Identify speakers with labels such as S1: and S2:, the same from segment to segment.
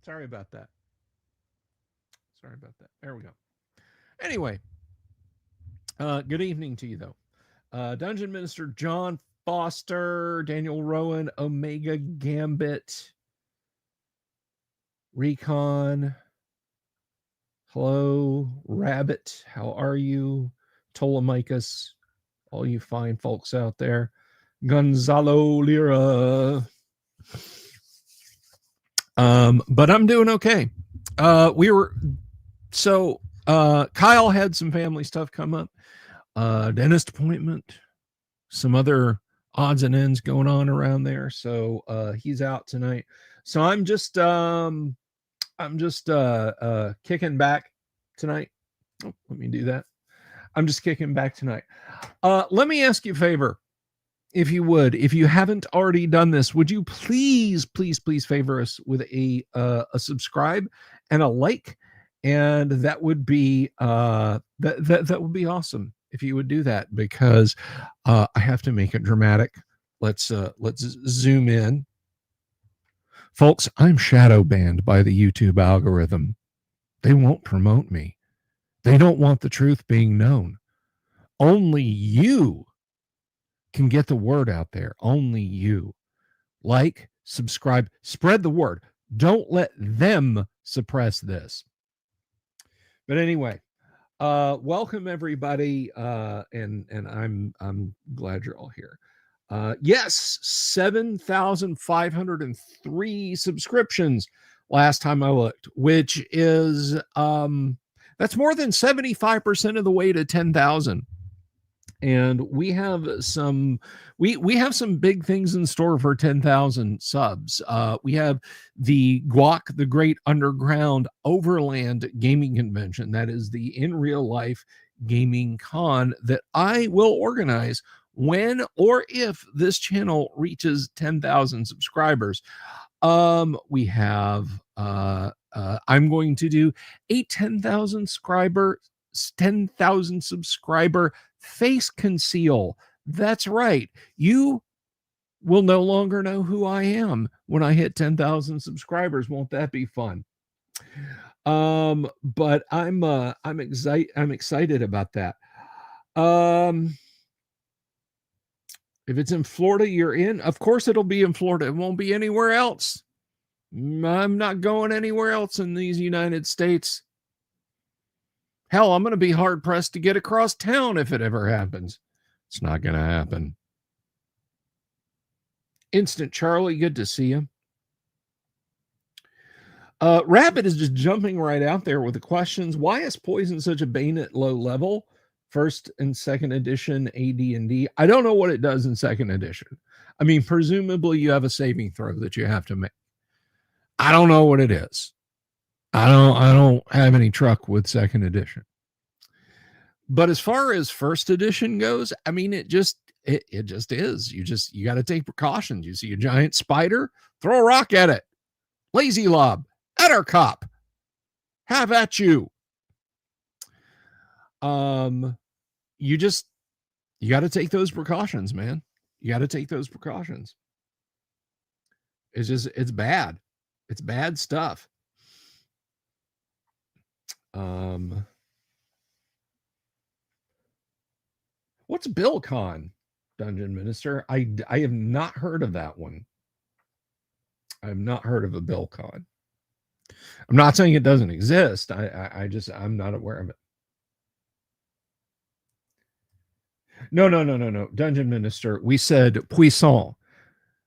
S1: Sorry about that. Sorry about that. There we go. Anyway, good evening to you, though. Dungeon Minister John Foster, Daniel Rowan, Omega Gambit, Recon. Hello, Rabbit. How are you? Ptolemachus, all you fine folks out there. Gonzalo Lira. But I'm doing okay. Kyle had some family stuff come up. Dentist appointment, some other odds and ends going on around there. So he's out tonight. So I'm just kicking back tonight. Oh, let me do that. I'm just kicking back tonight. Let me ask you a favor. If you would, if you haven't already done this, would you please favor us with a subscribe and a like? And that would be that would be awesome if you would do that, because I have to make it dramatic. Let's zoom in. Folks, I'm shadow banned by the YouTube algorithm. They won't promote me. They don't want the truth being known. Only you can get the word out there. Only you. Like, subscribe, spread the word. Don't let them suppress this. But anyway, welcome everybody, and I'm glad you're all here. Yes, 7,503 subscriptions last time I looked, which is that's more than 75% of the way to 10,000. And we have some big things in store for 10,000 subs. We have the GWOC, the Great Underground Overland Gaming Convention. That is the in real life gaming con that I will organize when or if this channel reaches 10,000 subscribers. We have I'm going to do a 10,000 subscriber face conceal. That's right. You will no longer know who I am when I hit 10,000 subscribers. Won't that be fun? But I'm excited about that. If it's in Florida, you're in. Of course it'll be in Florida. It won't be anywhere else. I'm not going anywhere else in these United States. Hell, I'm going to be hard pressed to get across town if it ever happens. It's not going to happen. Instant Charlie, good to see you. Rabbit is just jumping right out there with the questions. Why is poison such a bane at low level? First and second edition AD&D. I don't know what it does in second edition. I mean, presumably you have a saving throw that you have to make. I don't know what it is. I don't have any truck with second edition. But as far as first edition goes, I mean, it just is. You got to take precautions. You see a giant spider, throw a rock at it. Lazy lob, at our cop. Have at you. You got to take those precautions, man. You got to take those precautions. It's bad. It's bad stuff. What's BillCon, Dungeon Minister? I have not heard of that one. I have not heard of a BillCon. I'm not saying it doesn't exist. I'm not aware of it. No. Dungeon Minister, we said puissant.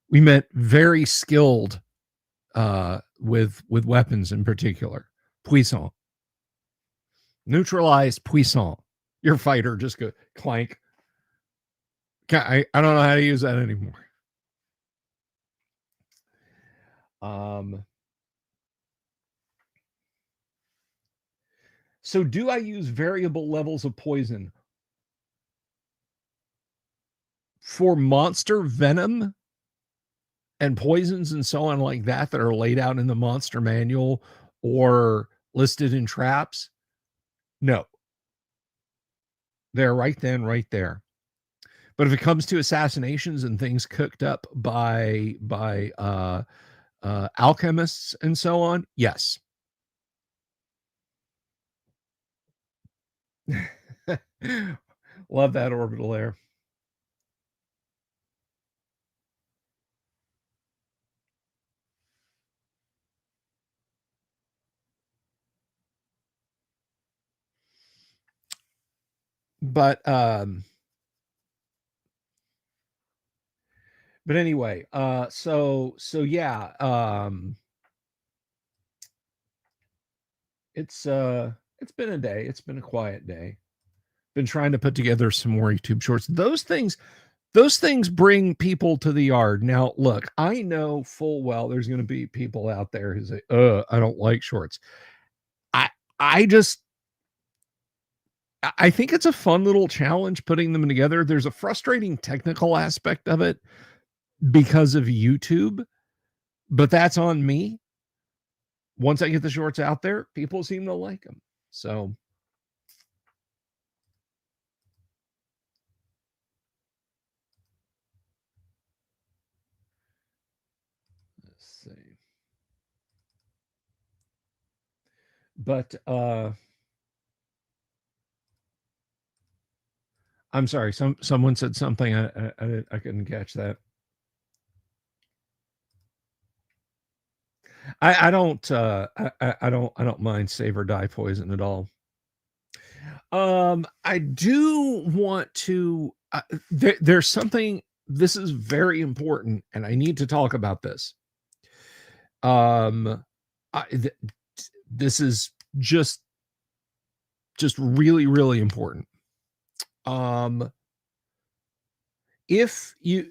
S1: We meant very skilled with weapons in particular. Puissant. Neutralize puissant. Your fighter just go clank. I don't know how to use that anymore. So do I use variable levels of poison for monster venom and poisons and so on like that are laid out in the monster manual or listed in traps? No. They're right then, right there. But if it comes to assassinations and things cooked up by alchemists and so on, yes. Love that orbital air. But anyway, so yeah, it's been a day. It's been a quiet day. Been trying to put together some more YouTube shorts. Those things bring people to the yard. Now, look, I know full well there's going to be people out there who say, I don't like shorts." I I just I think it's a fun little challenge putting them together. There's a frustrating technical aspect of it because of YouTube, but that's on me. Once I get the shorts out there, people seem to like them. So, let's see. But I'm sorry. Someone said something. I couldn't catch that. I don't mind save or die poison at all. I do want to. There's something. This is very important, and I need to talk about this. Um, this is just really really important. If you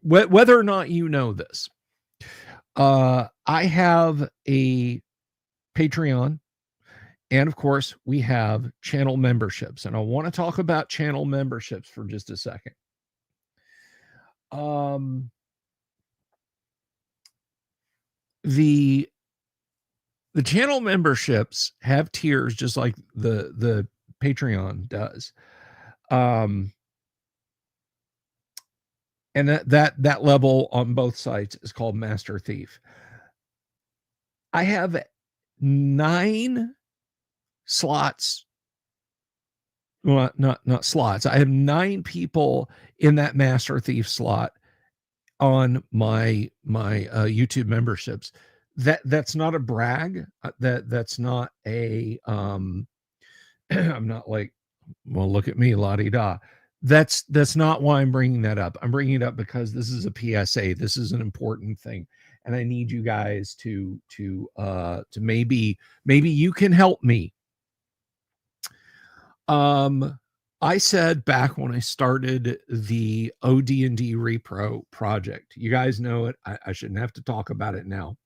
S1: whether or not you know this, I have a Patreon, and of course we have channel memberships, and I want to talk about channel memberships for just a second. The channel memberships have tiers just like the Patreon does. And that level on both sites is called Master Thief. I have 9 slots. Well, not slots. I have 9 people in that Master Thief slot on my YouTube memberships. That's not a brag. That's not a I'm not like, well, look at me, la di da. That's not why I'm bringing that up. I'm bringing it up because this is a PSA. This is an important thing, and I need you guys to maybe you can help me. I said back when I started the OD&D Repro project, you guys know it. I shouldn't have to talk about it now.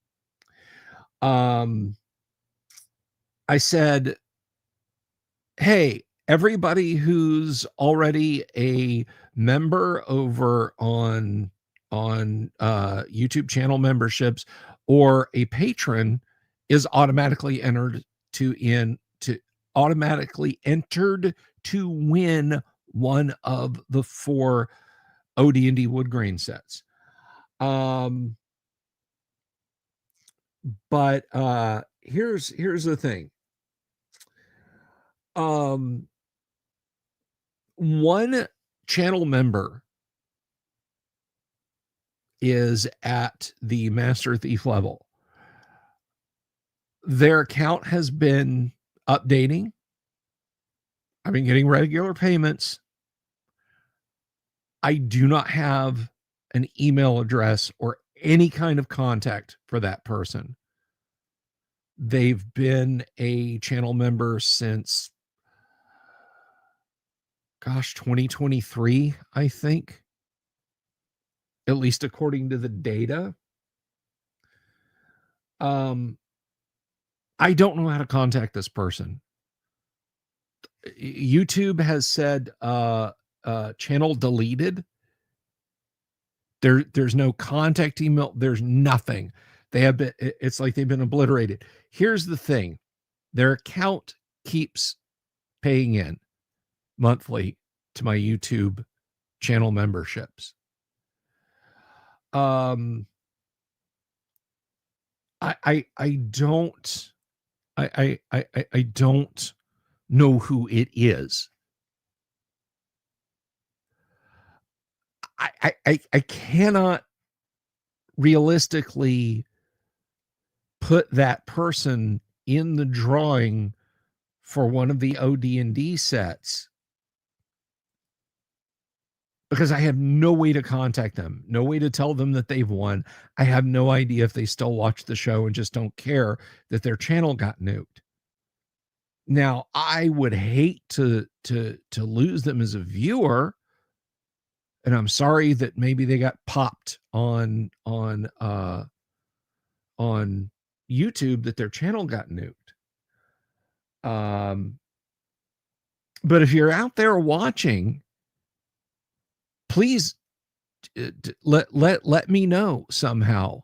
S1: I said, hey, everybody who's already a member over on YouTube channel memberships or a patron is automatically entered to win one of the 4 OD&D wood grain sets. But here's the thing. One channel member is at the Master Thief level. Their account has been updating. I've been getting regular payments. I do not have an email address or any kind of contact for that person. They've been a channel member since, 2023, I think, at least according to the data. I don't know how to contact this person. YouTube has said channel deleted. There's no contact email. There's nothing. It's like they've been obliterated. Here's the thing. Their account keeps paying in monthly to my YouTube channel memberships. I don't I don't know who it is. I cannot realistically put that person in the drawing for one of the OD&D sets because I have no way to contact them, no way to tell them that they've won. I have no idea if they still watch the show and just don't care that their channel got nuked. Now, I would hate to lose them as a viewer, and I'm sorry that maybe they got popped on YouTube, that their channel got nuked. But if you're out there watching, please let me know somehow.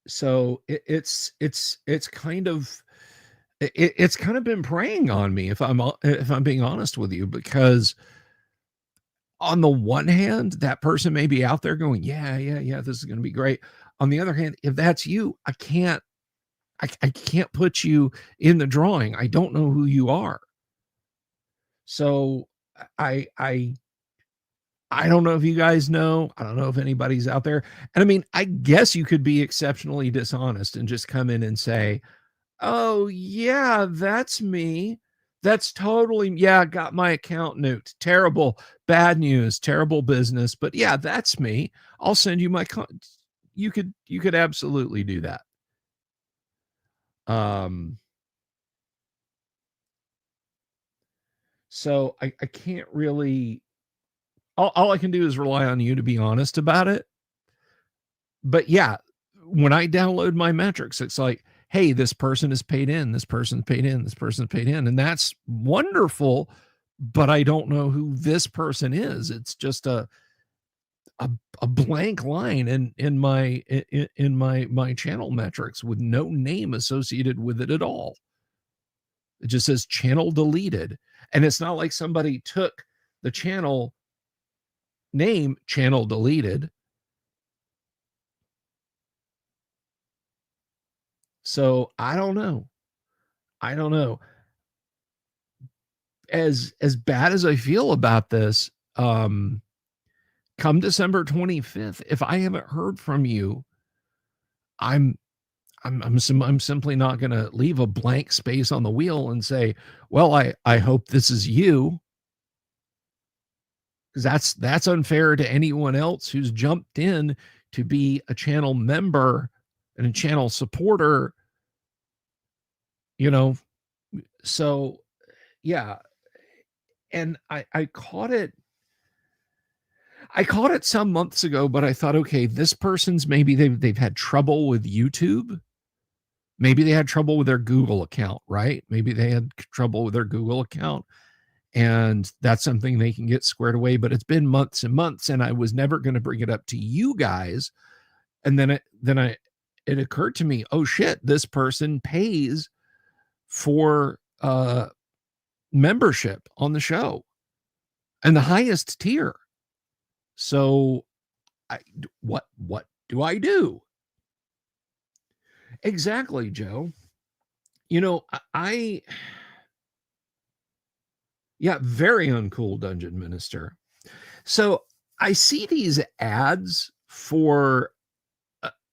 S1: So it's kind of it's kind of been preying on me, if I'm being honest with you, because on the one hand, that person may be out there going, yeah, this is going to be great. On the other hand, if that's you, I can't put you in the drawing. I don't know who you are. So I don't know if you guys know. I don't know if anybody's out there. And I mean, I guess you could be exceptionally dishonest and just come in and say, oh, yeah, that's me. That's totally, yeah, got my account nuked. Terrible, bad news, terrible business. But yeah, that's me. I'll send you my you could absolutely do that. So I can't really, all I can do is rely on you to be honest about it. But yeah, when I download my metrics, it's like, hey, this person is paid in, this person's paid in, this person's paid in, and that's wonderful. But I don't know who this person is. It's just a blank line in my channel metrics with no name associated with it at all. It just says channel deleted, and it's not like somebody took the channel name, channel deleted. So I don't know. As bad as I feel about this, come December 25th, if I haven't heard from you, I'm simply not going to leave a blank space on the wheel and say, well, I hope this is you, because that's unfair to anyone else who's jumped in to be a channel member and a channel supporter, you know. So yeah, and I caught it some months ago, but I thought, okay, this person's, maybe they've had trouble with YouTube. Maybe they had trouble with their Google account, right? Maybe they had trouble with their Google account, and that's something they can get squared away. But it's been months and months, and I was never going to bring it up to you guys. And then it occurred to me, oh shit, this person pays for membership on the show, and the highest tier. So what do I do? Exactly, Joe. You know, yeah, very uncool, Dungeon Minister. So I see these ads for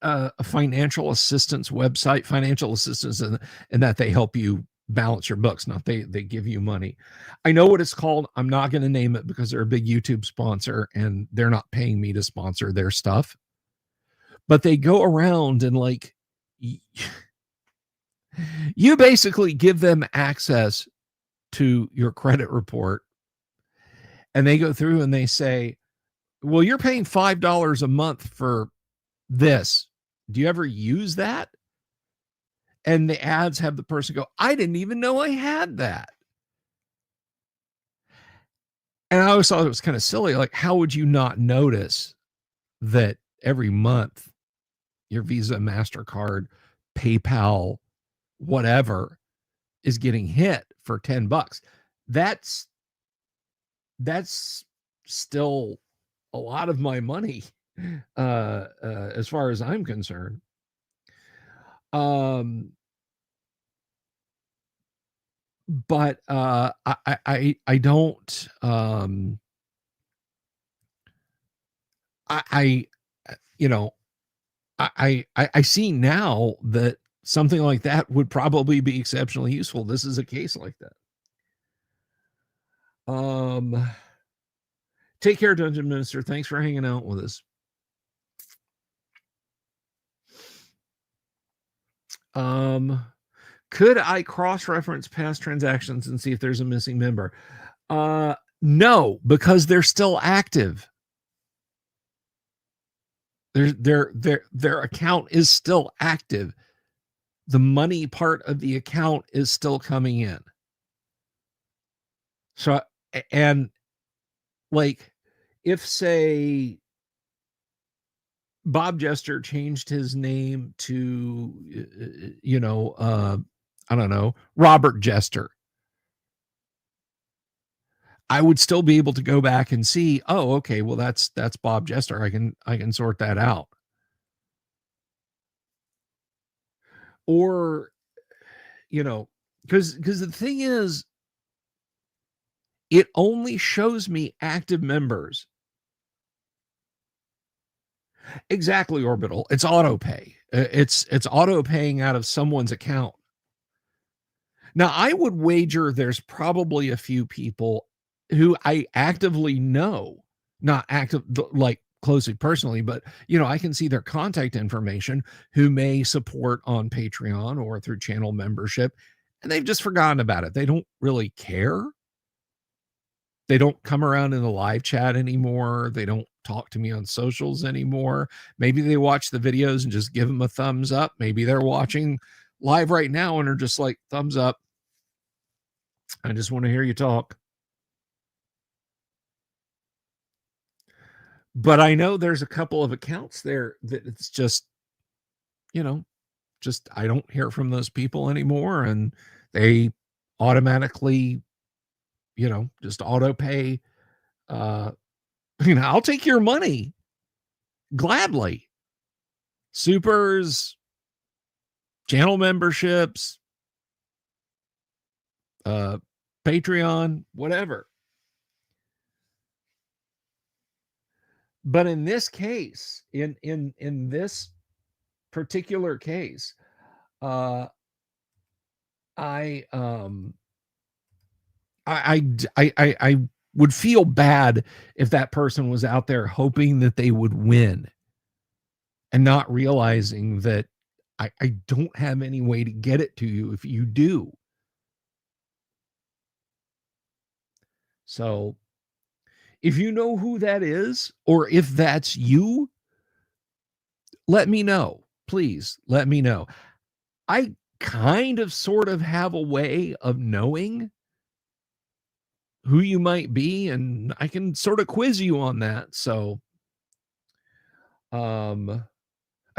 S1: a financial assistance website, financial assistance, and that they help you balance your books, not they give you money. I know what it's called. I'm not going to name it because they're a big YouTube sponsor and they're not paying me to sponsor their stuff. But they go around and, like, you basically give them access to your credit report, and they go through and they say, well, you're paying $5 a month for this. Do you ever use that? And the ads have the person go, I didn't even know I had that. And I always thought it was kind of silly. Like, how would you not notice that every month your Visa, MasterCard, PayPal, whatever is getting hit for $10? That's still a lot of my money, as far as I'm concerned. But I don't I you know I see now that something like that would probably be exceptionally useful. This is a case like that. Take care, Dungeon Minister. Thanks for hanging out with us. Could I cross-reference past transactions and see if there's a missing member? No, because they're still active. Their account is still active. The money part of the account is still coming in. So, and like, if say Bob Jester changed his name to, I don't know, Robert Jester, I would still be able to go back and see, oh, okay, well that's Bob Jester. I can sort that out. Or, because the thing is, it only shows me active members. Exactly, Orbital. It's auto pay. It's auto paying out of someone's account. Now, I would wager there's probably a few people who I actively know, not active like closely personally, but I can see their contact information, who may support on Patreon or through channel membership, and they've just forgotten about it. They don't really care. They don't come around in the live chat anymore. They don't talk to me on socials anymore. Maybe they watch the videos and just give them a thumbs up. Maybe they're watching live right now and are just like, thumbs up. I just want to hear you talk. But I know there's a couple of accounts there that it's just, I don't hear from those people anymore. And they automatically, just auto pay. I'll take your money gladly. Supers, channel memberships, Patreon, whatever. But in this case, in this particular case, I would feel bad if that person was out there hoping that they would win and not realizing that I don't have any way to get it to you if you do. So if you know who that is, or if that's you, let me know. Please let me know. I kind of sort of have a way of knowing who you might be, and I can sort of quiz you on that. So, I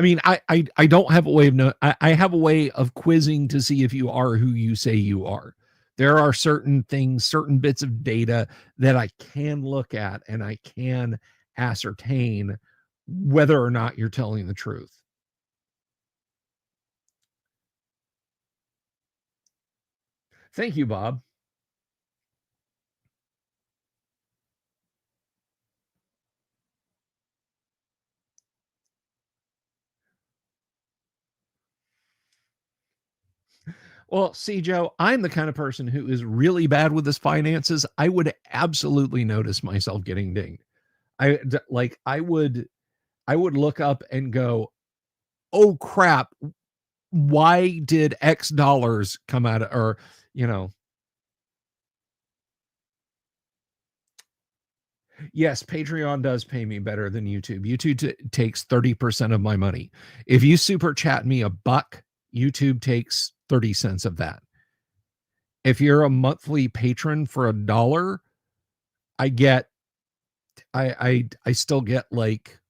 S1: mean, I don't have a way of knowing. I have a way of quizzing to see if you are who you say you are. There are certain things, certain bits of data that I can look at and I can ascertain whether or not you're telling the truth. Thank you, Bob. Well, see, Joe, I'm the kind of person who is really bad with his finances. I would absolutely notice myself getting dinged. I would look up and go, "Oh crap, why did X dollars come out of," or, yes, Patreon does pay me better than YouTube. YouTube takes 30% of my money. If you super chat me $1, YouTube takes 30 cents of that. If you're a monthly patron for $1, I still get like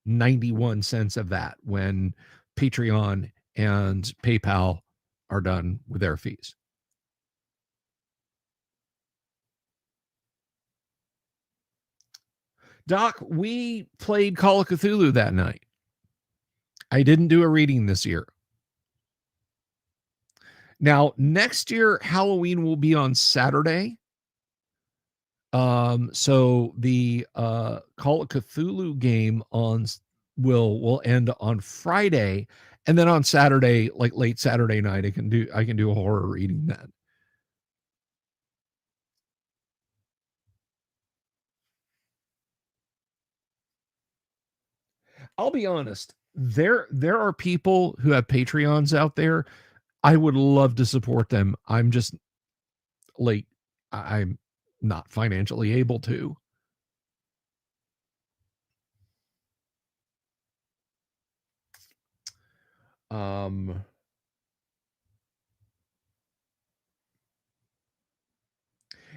S1: 91 cents of that when Patreon and PayPal are done with their fees. Doc, we played Call of Cthulhu that night. I didn't do a reading this year. Now, next year, Halloween will be on Saturday. So the Call of Cthulhu game will end on Friday, and then on Saturday, like late Saturday night, I can do a horror reading then. I'll be honest. There are people who have Patreons out there. I would love to support them. I'm just like I'm not financially able to.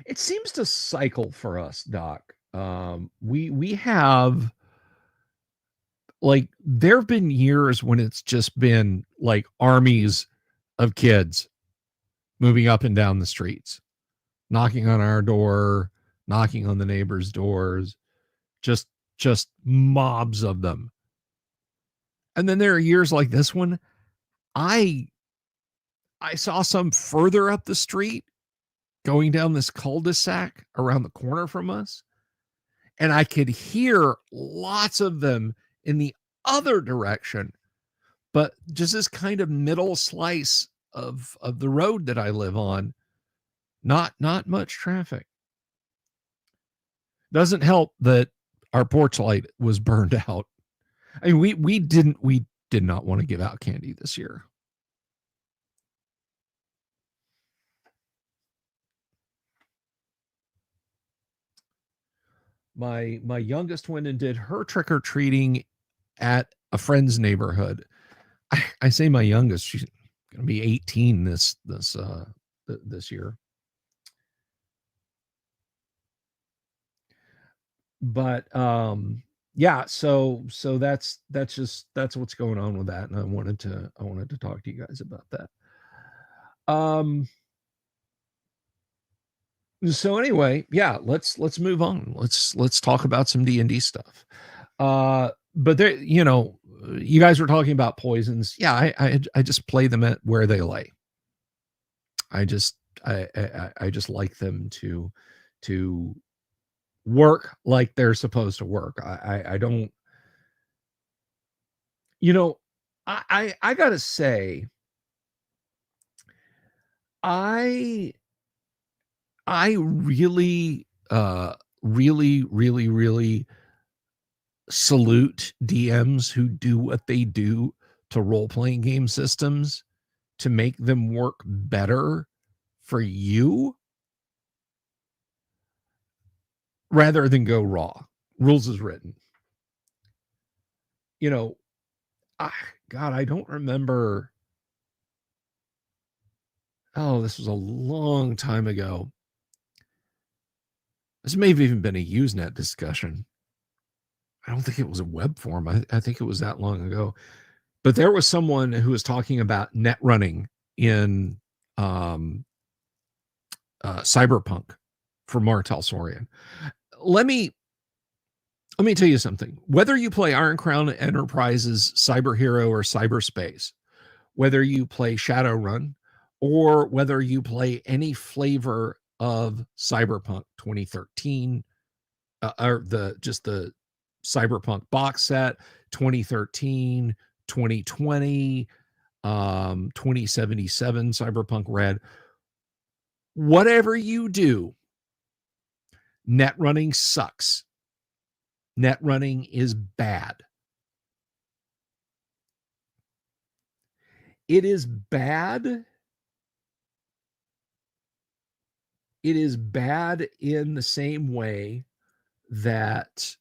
S1: It seems to cycle for us, Doc. We have like there have been years when it's just been like armies of kids moving up and down the streets, knocking on our door, knocking on the neighbors' doors, just mobs of them. And then there are years like this one. I saw some further up the street going down this cul-de-sac around the corner from us, and I could hear lots of them in the other direction, but just this kind of middle slice of the road that I live on, not much traffic. Doesn't help that our porch light was burned out. I mean, we did not want to give out candy this year. My youngest went and did her trick-or-treating at a friend's neighborhood. I say my youngest, she's going to be 18 this year. But yeah, so that's what's going on with that, and I wanted to talk to you guys about that. So anyway, yeah, let's move on. Let's talk about some D&D stuff. But there, you guys were talking about poisons. Yeah, I just play them at where they lay. I just like them to work like they're supposed to work. I don't, I gotta say, I really really salute DMs who do what they do to role-playing game systems to make them work better for you rather than go raw. Rules is written. God, I don't remember. Oh, this was a long time ago. This may have even been a Usenet discussion. I don't think it was a web form. I think it was that long ago. But there was someone who was talking about net running in Cyberpunk for Martel Saurian. Let me tell you something. Whether you play Iron Crown Enterprises, Cyber Hero, or Cyberspace, whether you play Shadowrun, or whether you play any flavor of Cyberpunk 2013, or the Cyberpunk box set, 2013, 2020, 2077 Cyberpunk Red, whatever you do, net running sucks. Net running is bad. It is bad. It is bad in the same way that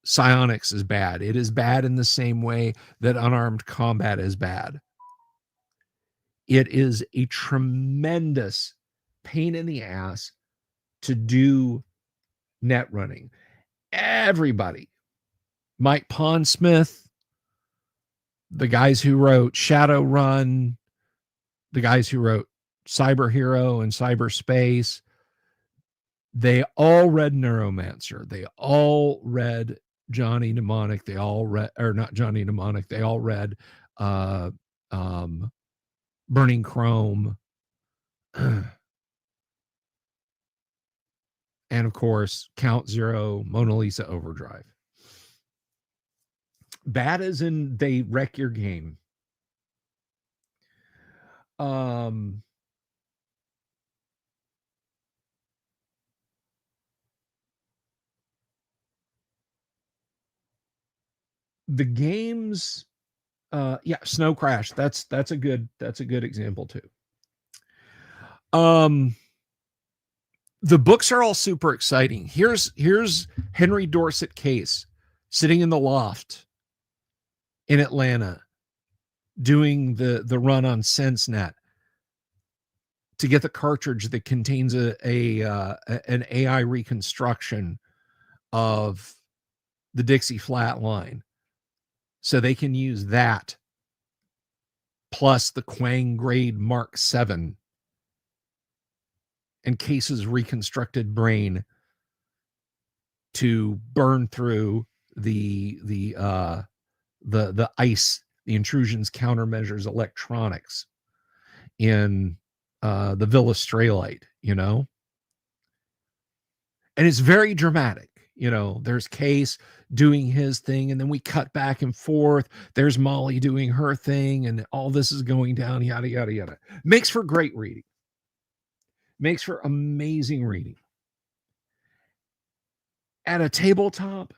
S1: psionics is bad. It is bad in the same way that unarmed combat is bad. It is a tremendous pain in the ass to do net running. Everybody, Mike Pondsmith, the guys who wrote Shadowrun, the guys who wrote Cyber Hero and Cyberspace, They all read Neuromancer. They all read Johnny Mnemonic. They all read, or not Johnny Mnemonic. They all read uh, um, Burning Chrome, and of course Count Zero, Mona Lisa Overdrive. Bad as in they wreck your game. Um, the games, yeah, Snow Crash. That's a good example too. The books are all super exciting. Here's Henry Dorset Case sitting in the loft in Atlanta doing the run on SenseNet to get the cartridge that contains an AI reconstruction of the Dixie Flat Line, so they can use that plus the Quang Grade Mark VII and Case's reconstructed brain to burn through the ICE, the intrusions countermeasures electronics in the Villa Straylight, you know? And it's very dramatic. You know, there's Case doing his thing, and then we cut back and forth. There's Molly doing her thing, and all this is going down, yada, yada, yada. Makes for great reading. Makes for amazing reading. At a tabletop,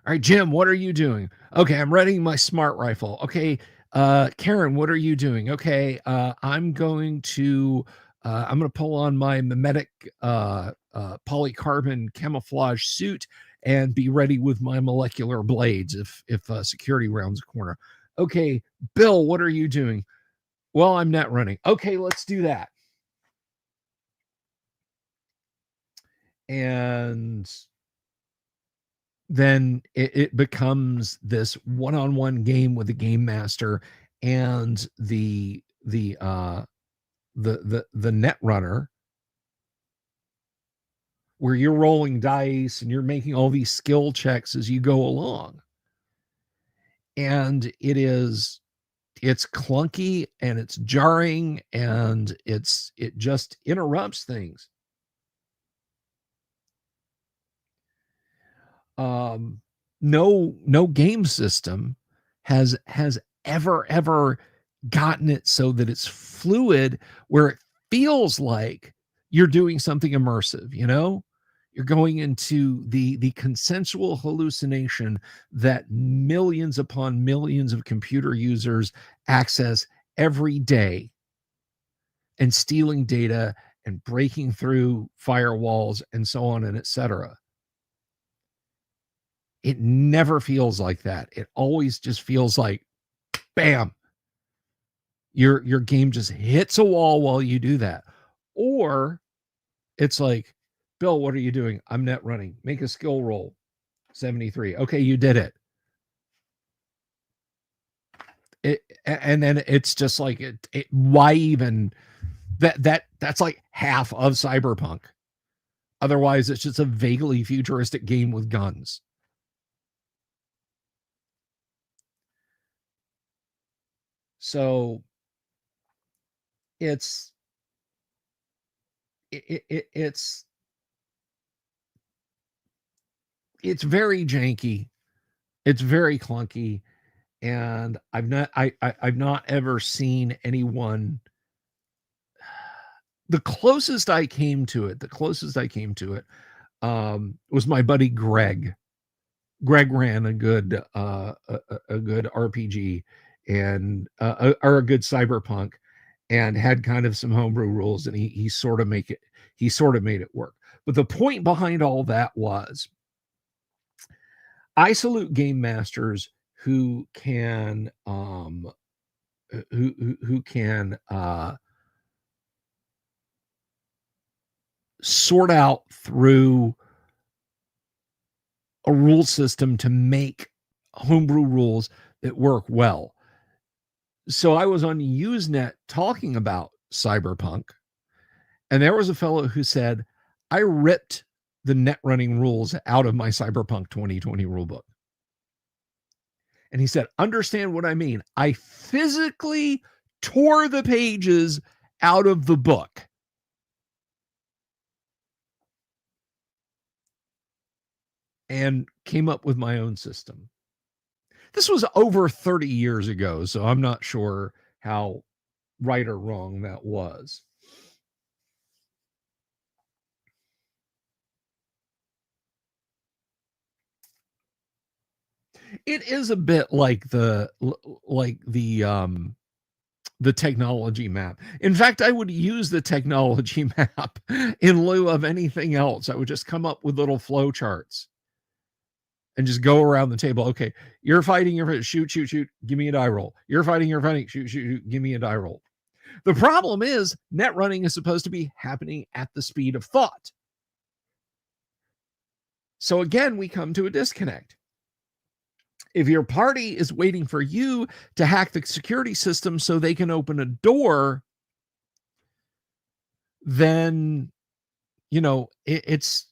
S1: all right, Jim, what are you doing? Okay, I'm readying my smart rifle. Okay, Karen, what are you doing? Okay, I'm going to pull on my mimetic polycarbon camouflage suit and be ready with my molecular blades if security rounds a corner. Okay, Bill, what are you doing? Well, I'm net running. Okay, let's do that. And then it becomes this one-on-one game with the game master and the net runner, where you're rolling dice and you're making all these skill checks as you go along. And it's clunky and it's jarring and it just interrupts things. No game system has ever gotten it so that it's fluid, where it feels like you're doing something immersive. You know, you're going into the consensual hallucination that millions upon millions of computer users access every day, and stealing data and breaking through firewalls and so on and etc. It never feels like that. It always just feels like, bam, your game just hits a wall while you do that. Or it's like, Bill, what are you doing? I'm net running. Make a skill roll. 73. Okay, you did it. And then it's just like, why even that's like half of Cyberpunk. Otherwise, it's just a vaguely futuristic game with guns. So it's very janky, it's very clunky, and I've not ever seen anyone. The closest I came to it was my buddy Greg. Greg ran a good RPG and or a good cyberpunk, and had kind of some homebrew rules, and he sort of made it work. But the point behind all that was, I salute game masters who can who can sort out through a rule system to make homebrew rules that work well. So I was on Usenet talking about Cyberpunk, And there was a fellow who said, I ripped the net running rules out of my Cyberpunk 2020 rulebook. And he said, understand what I mean. I physically tore the pages out of the book. And came up with my own system. This was over 30 years ago, so I'm not sure how right or wrong that was. It is a bit like the technology map. In fact, I would use the technology map in lieu of anything else. I would just come up with little flow charts and just go around the table. Okay, you're fighting, shoot, give me a die roll. You're fighting, shoot, give me a die roll. The problem is net running is supposed to be happening at the speed of thought. So again, we come to a disconnect. If your party is waiting for you to hack the security system so they can open a door, then, you know, it's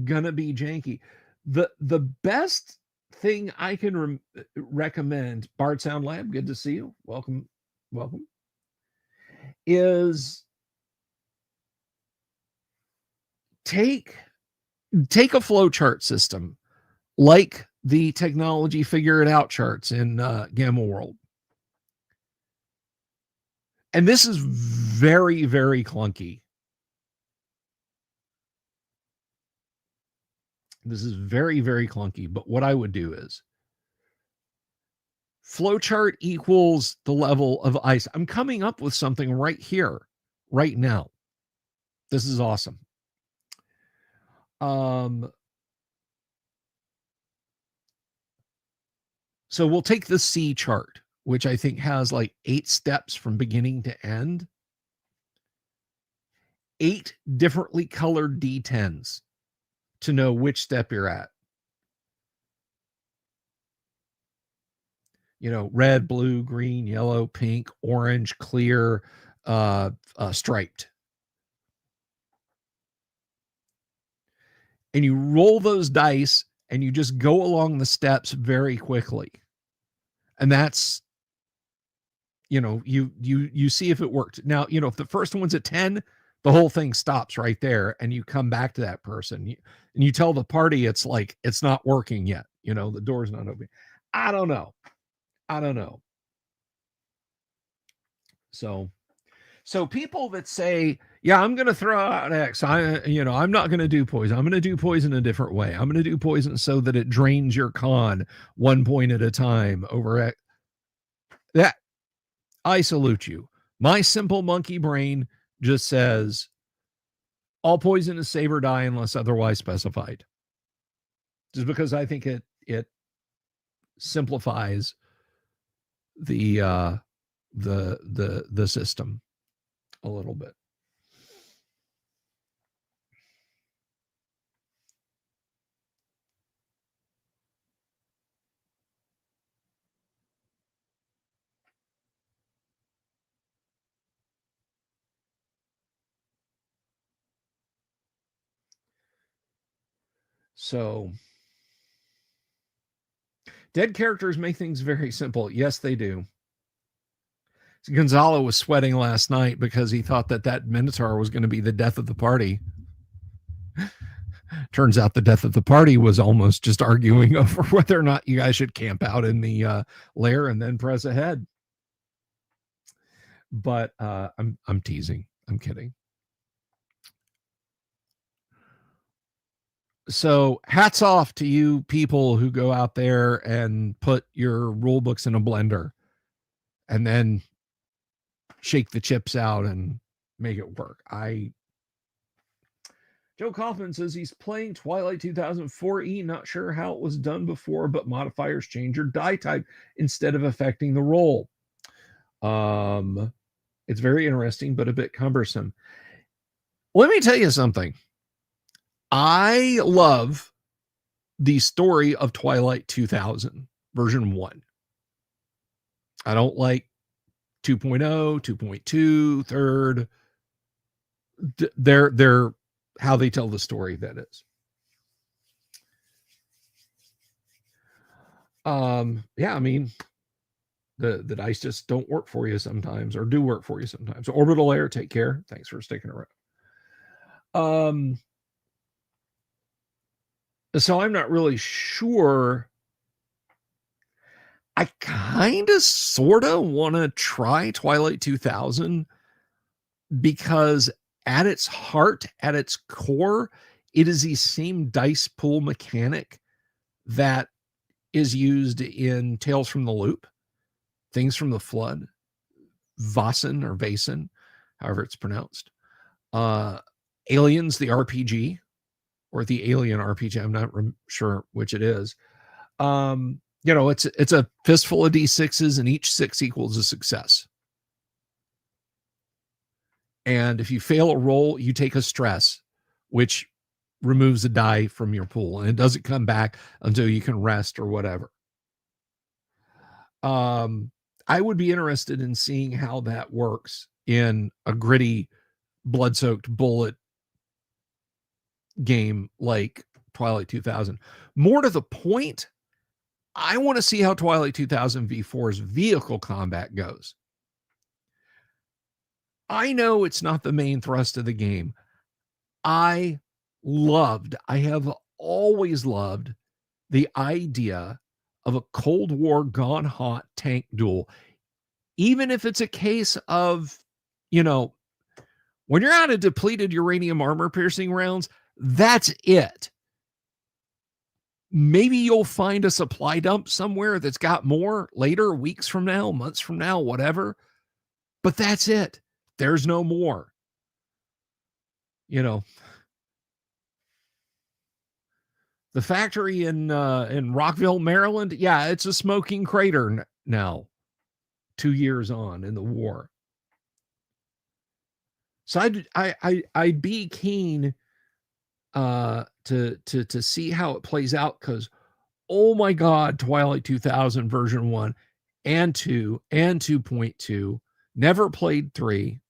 S1: gonna be janky. The best thing I can recommend, Bard Sound Lab, good to see you. Welcome, is take a flow chart system like the technology figure it out charts in Gamma World. And this is very, very clunky. This is very, very clunky. But what I would do is flowchart equals the level of ice. I'm coming up with something right here, right now. This is awesome. So we'll take the C chart, which I think has like 8 steps from beginning to end. 8 differently colored D10s to know which step you're at. You know, red, blue, green, yellow, pink, orange, clear, striped. And you roll those dice and you just go along the steps very quickly. And that's, you know, you see if it worked. Now, you know, if the first one's at 10, the whole thing stops right there and you come back to that person and you tell the party it's like it's not working yet. You know, the door's not open. I don't know. So people that say, yeah, I'm going to throw out X. I'm not going to do poison. I'm going to do poison a different way. I'm going to do poison so that it drains your con 1 point at a time over X. That, I salute you. My simple monkey brain just says all poison is save or die unless otherwise specified. Just because I think it simplifies the system a little bit. So dead characters make things very simple. Yes, they do. Gonzalo was sweating last night because he thought that Minotaur was going to be the death of the party. Turns out the death of the party was almost just arguing over whether or not you guys should camp out in the lair and then press ahead. But I'm teasing. I'm kidding. So hats off to you people who go out there and put your rule books in a blender and then shake the chips out and make it work. Joe Kaufman says he's playing Twilight 2004E, not sure how it was done before, but modifiers change your die type instead of affecting the roll. It's very interesting, but a bit cumbersome. Let me tell you something. I love the story of Twilight 2000, version 1. I don't like 2.0, 2.2, third. They're how they tell the story, that is. Yeah, I mean, the dice just don't work for you sometimes, or do work for you sometimes. Orbital Air, take care. Thanks for sticking around. So I'm not really sure. I kind of sort of want to try Twilight 2000 because at its heart, at its core, it is the same dice pool mechanic that is used in Tales from the Loop, Things from the Flood, Vaesen or Vaesen, however it's pronounced, Aliens, the RPG, or the Alien RPG. I'm not sure which it is. It's a fistful of D6s, and each 6 equals a success. And if you fail a roll, you take a stress, which removes a die from your pool, and it doesn't come back until you can rest or whatever. I would be interested in seeing how that works in a gritty, blood-soaked bullet game like Twilight 2000. More to the point, I want to see how Twilight 2000 V4's vehicle combat goes. I know it's not the main thrust of the game. I have always loved the idea of a Cold War gone hot tank duel. Even if it's a case of, when you're out of depleted uranium armor piercing rounds, that's it. Maybe you'll find a supply dump somewhere that's got more later, weeks from now, months from now, whatever. But that's it. There's no more. The factory in Rockville, Maryland, yeah, it's a smoking crater now, 2 years on in the war. So I'd be keen to see how it plays out, because oh my God, Twilight 2000 version 1 and 2 and 2.2, never played 3,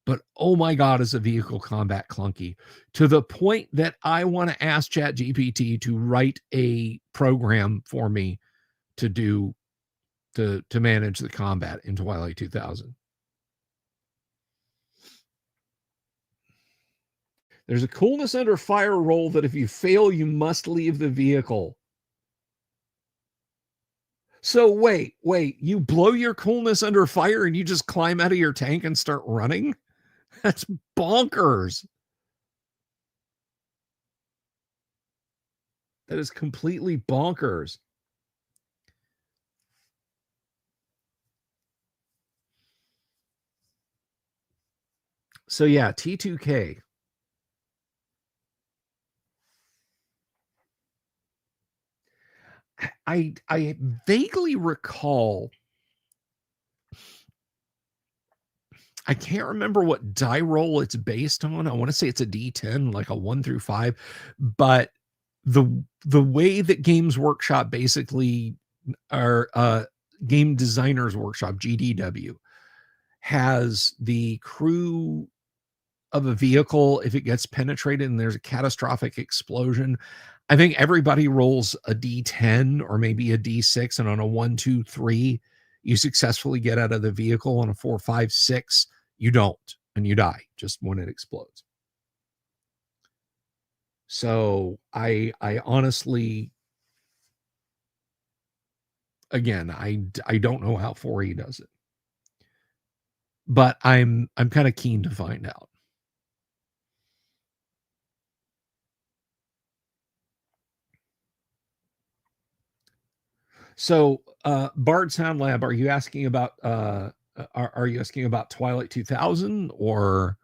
S1: but oh my God, is a vehicle combat clunky, to the point that I want to ask ChatGPT to write a program for me to manage the combat in Twilight 2000. There's a coolness under fire roll that if you fail, you must leave the vehicle. So wait, you blow your coolness under fire and you just climb out of your tank and start running? That's bonkers. That is completely bonkers. So yeah, T2K. I vaguely recall, I can't remember what die roll it's based on. I want to say it's a D10, like a 1 through 5, but the way that Games Workshop basically, or Game Designers Workshop, GDW, has the crew of a vehicle, if it gets penetrated and there's a catastrophic explosion, I think everybody rolls a D10 or maybe a D6, and on a 1, 2, 3, you successfully get out of the vehicle. On a 4, 5, 6, you don't, and you die just when it explodes. So I honestly, again, I don't know how 4E does it, but I'm kind of keen to find out. So, Bard Sound Lab, are you asking about are you asking about Twilight 2000 or?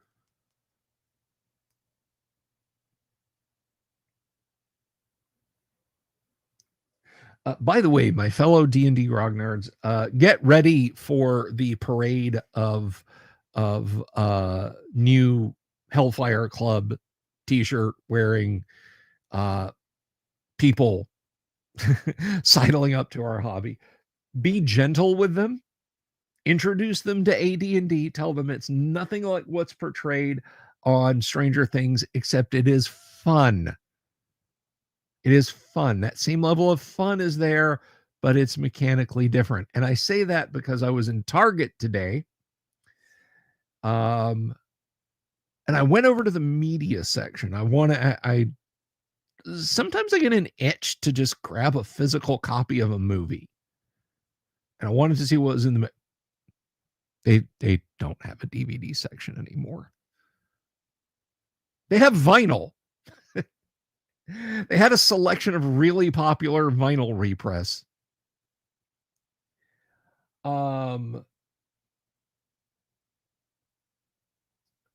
S1: By the way, my fellow D&D grognards, get ready for the parade of new Hellfire Club t-shirt wearing people sidling up to our hobby. Be gentle with them. Introduce them to AD&D, tell them it's nothing like what's portrayed on Stranger Things, except it is fun. It is fun. That same level of fun is there, but it's mechanically different. And I say that because I was in Target today. And I went over to the media section. I sometimes I get an itch to just grab a physical copy of a movie. And I wanted to see what was in the they don't have a DVD section anymore. They have vinyl. They had a selection of really popular vinyl repress.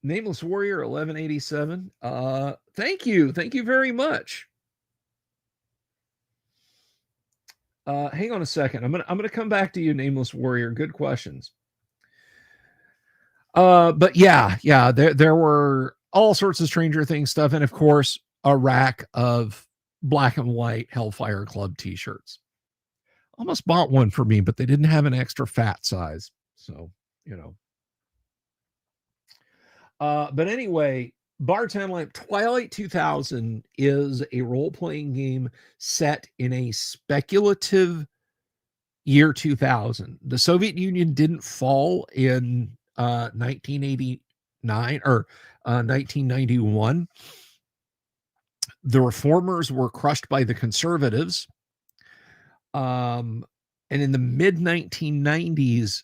S1: Nameless Warrior 1187. Thank you very much. Hang on a second. I'm gonna come back to you, Nameless Warrior. Good questions. But yeah, there were all sorts of Stranger Things stuff, and of course, a rack of black and white Hellfire Club t-shirts. Almost bought one for me, but they didn't have an extra fat size. So, you know. But anyway, Bartend Lamp Twilight 2000 is a role-playing game set in a speculative year 2000. The Soviet Union didn't fall in 1989 or 1991. The reformers were crushed by the conservatives. And in the mid 1990s,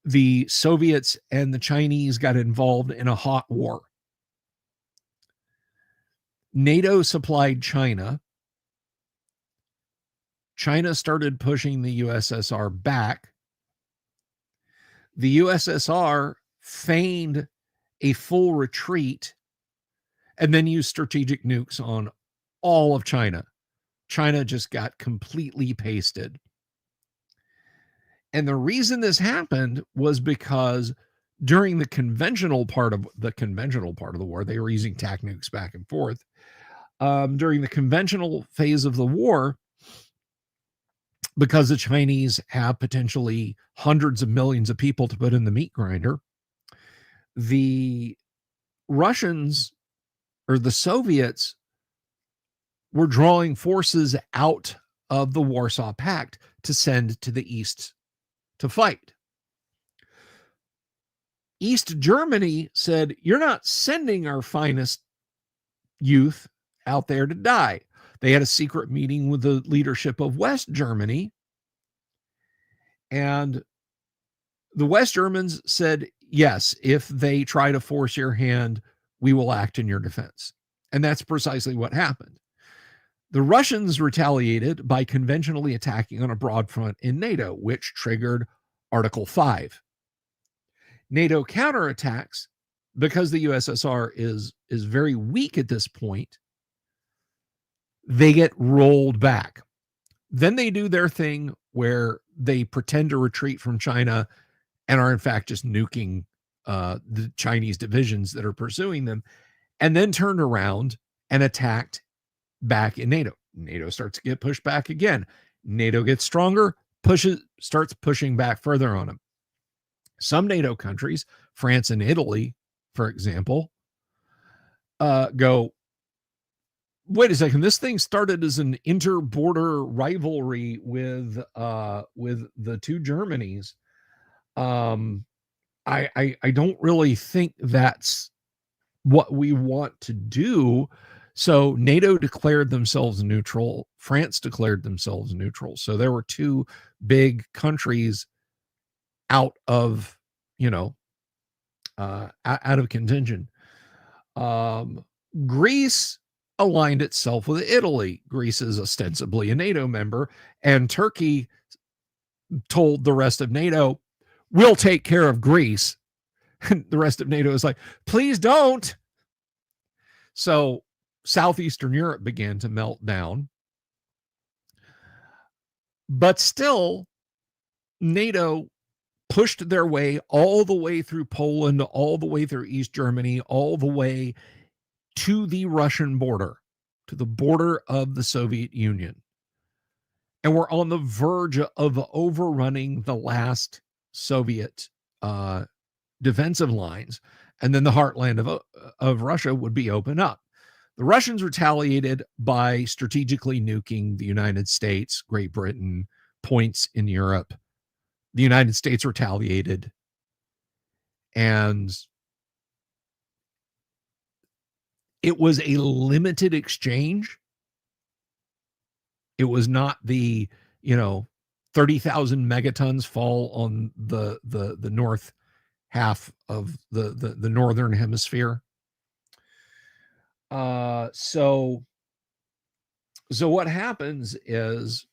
S1: the Soviets and the Chinese got involved in a hot war. NATO supplied China. China started pushing the USSR back. The USSR feigned a full retreat and then used strategic nukes on all of China. China just got completely pasted. And the reason this happened was because during the conventional part of the war, they were using TAC nukes back and forth. During the conventional phase of the war, because the Chinese have potentially hundreds of millions of people to put in the meat grinder, the Russians or the Soviets were drawing forces out of the Warsaw Pact to send to the East to fight. East Germany said, "You're not sending our finest youth out there to die." They had a secret meeting with the leadership of West Germany, and the West Germans said, "Yes, if they try to force your hand, we will act in your defense." And that's precisely what happened. The Russians retaliated by conventionally attacking on a broad front in NATO, which triggered Article 5. NATO counterattacks, because the USSR is very weak at this point, they get rolled back. Then they do their thing where they pretend to retreat from China and are in fact just nuking the Chinese divisions that are pursuing them, and then turned around and attacked back in NATO. NATO starts to get pushed back again. NATO gets stronger, starts pushing back further on them. Some NATO countries, France and Italy, for example, go, wait a second, this thing started as an inter-border rivalry with the two Germanys. I don't really think that's what we want to do. So NATO declared themselves neutral. France declared themselves neutral. So there were two big countries out of, out of contention. Greece aligned itself with Italy. Greece is ostensibly a NATO member, and Turkey told the rest of NATO, "We'll take care of Greece." And the rest of NATO is like, "Please don't." So Southeastern Europe began to melt down. But still, NATO pushed their way all the way through Poland, all the way through East Germany, all the way to the Russian border, to the border of the Soviet Union. And we're on the verge of overrunning the last Soviet defensive lines, and then the heartland of Russia would be open up. The Russians retaliated by strategically nuking the United States, Great Britain, points in Europe. The United States retaliated, and it was a limited exchange. It was not the, 30,000 megatons fall on the north half of the northern hemisphere. So what happens is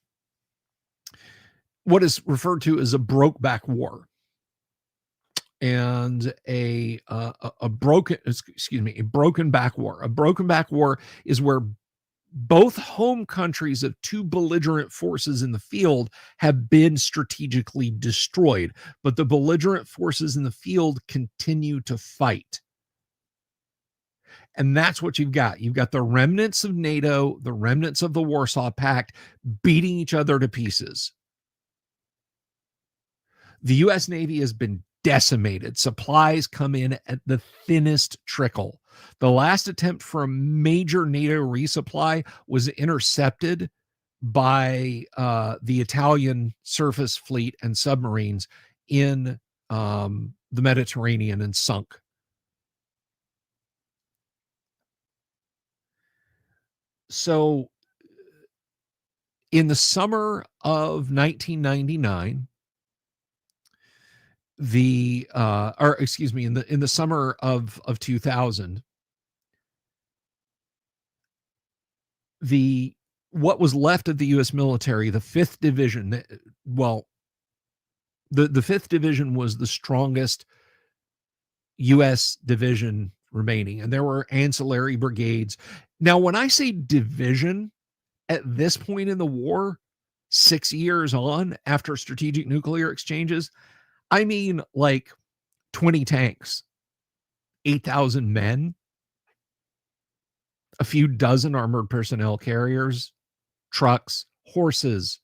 S1: what is referred to as a brokeback war, and a broken back war. A broken back war is where both home countries of two belligerent forces in the field have been strategically destroyed, but the belligerent forces in the field continue to fight. And that's what you've got. You've got the remnants of NATO, the remnants of the Warsaw Pact beating each other to pieces. The U.S. Navy has been decimated. Supplies come in at the thinnest trickle. The last attempt for a major NATO resupply was intercepted by the Italian surface fleet and submarines in the Mediterranean and sunk. So in the summer of 1999, in the summer of 2000, what was left of the U.S. military, the 5th Division, the 5th Division was the strongest U.S. division remaining, and there were ancillary brigades. Now, when I say division, at this point in the war, 6 years on after strategic nuclear exchanges, I mean like 20 tanks, 8,000 men, a few dozen armored personnel carriers, trucks, horses.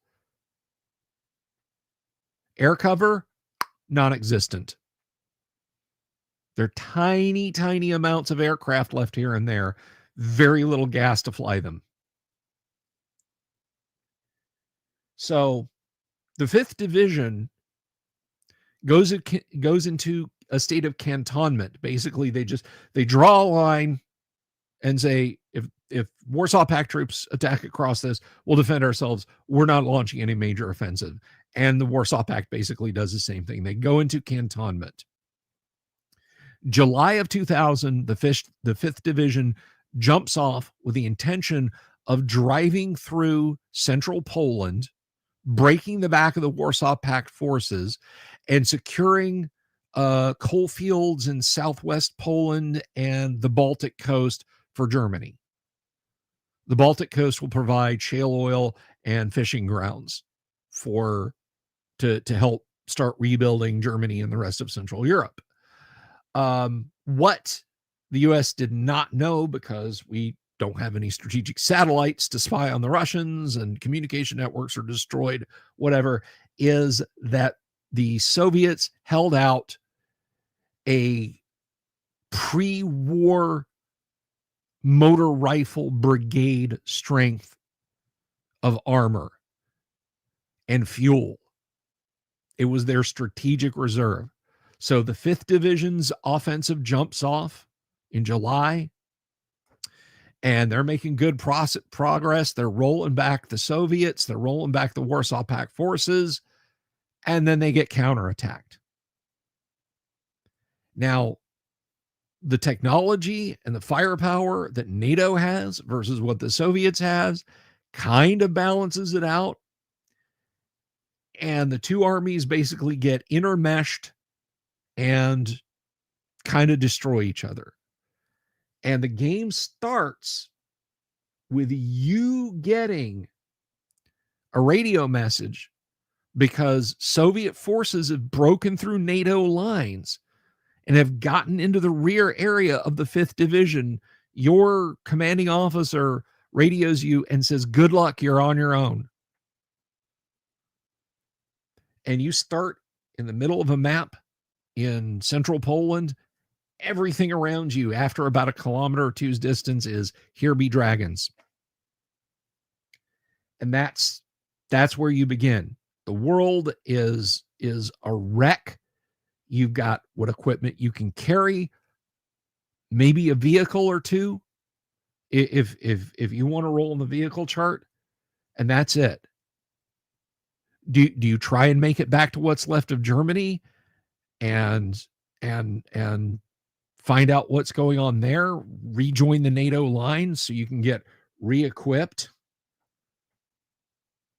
S1: Air cover, non-existent. There are tiny, tiny amounts of aircraft left here and there. Very little gas to fly them. So the 5th Division goes into a state of cantonment. Basically, they draw a line and say, if Warsaw Pact troops attack across this, we'll defend ourselves. We're not launching any major offensive. And the Warsaw Pact basically does the same thing. They go into cantonment. July of 2000, the 5th Division jumps off with the intention of driving through central Poland, breaking the back of the Warsaw Pact forces, and securing coal fields in southwest Poland and the Baltic coast for Germany. The Baltic coast will provide shale oil and fishing grounds to help start rebuilding Germany and the rest of Central Europe. What the U.S. did not know, because we don't have any strategic satellites to spy on the Russians and communication networks are destroyed, whatever, is that the Soviets held out a pre-war motor rifle brigade strength of armor and fuel. It was their strategic reserve. So the 5th Division's offensive jumps off in July, and they're making good progress. They're rolling back the Soviets. They're rolling back the Warsaw Pact forces, and then they get counterattacked. Now, the technology and the firepower that NATO has versus what the Soviets has kind of balances it out. And the two armies basically get intermeshed and kind of destroy each other. And the game starts with you getting a radio message because Soviet forces have broken through NATO lines and have gotten into the rear area of the 5th Division. Your commanding officer radios you and says, "Good luck, you're on your own." And you start in the middle of a map in central Poland. Everything around you after about a kilometer or two's distance is here be dragons. And that's where you begin. The world is a wreck. You've got what equipment you can carry, maybe a vehicle or two if you want to roll in the vehicle chart, and that's it. Do you try and make it back to what's left of Germany and find out what's going on there, rejoin the NATO line so you can get re-equipped?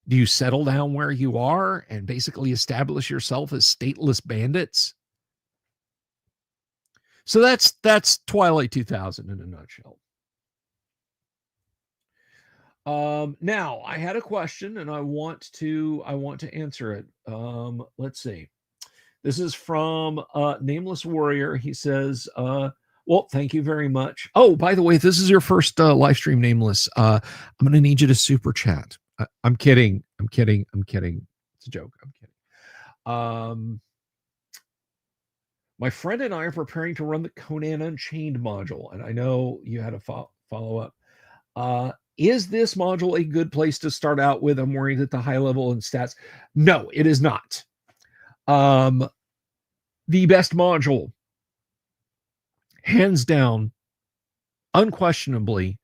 S1: Do you settle down where you are and basically establish yourself as stateless bandits? So that's Twilight 2000 in a nutshell. Now I had a question and I want to answer it. Let's see. This is from Nameless Warrior. He says, well, thank you very much. Oh, by the way, if this is your first live stream, Nameless, I'm going to need you to super chat. I'm kidding. It's a joke. I'm kidding. My friend and I are preparing to run the Conan Unchained module, and I know you had a follow up. Is this module a good place to start out with? I'm worried at the high level and stats. No, it is not. The best module, hands down, unquestionably,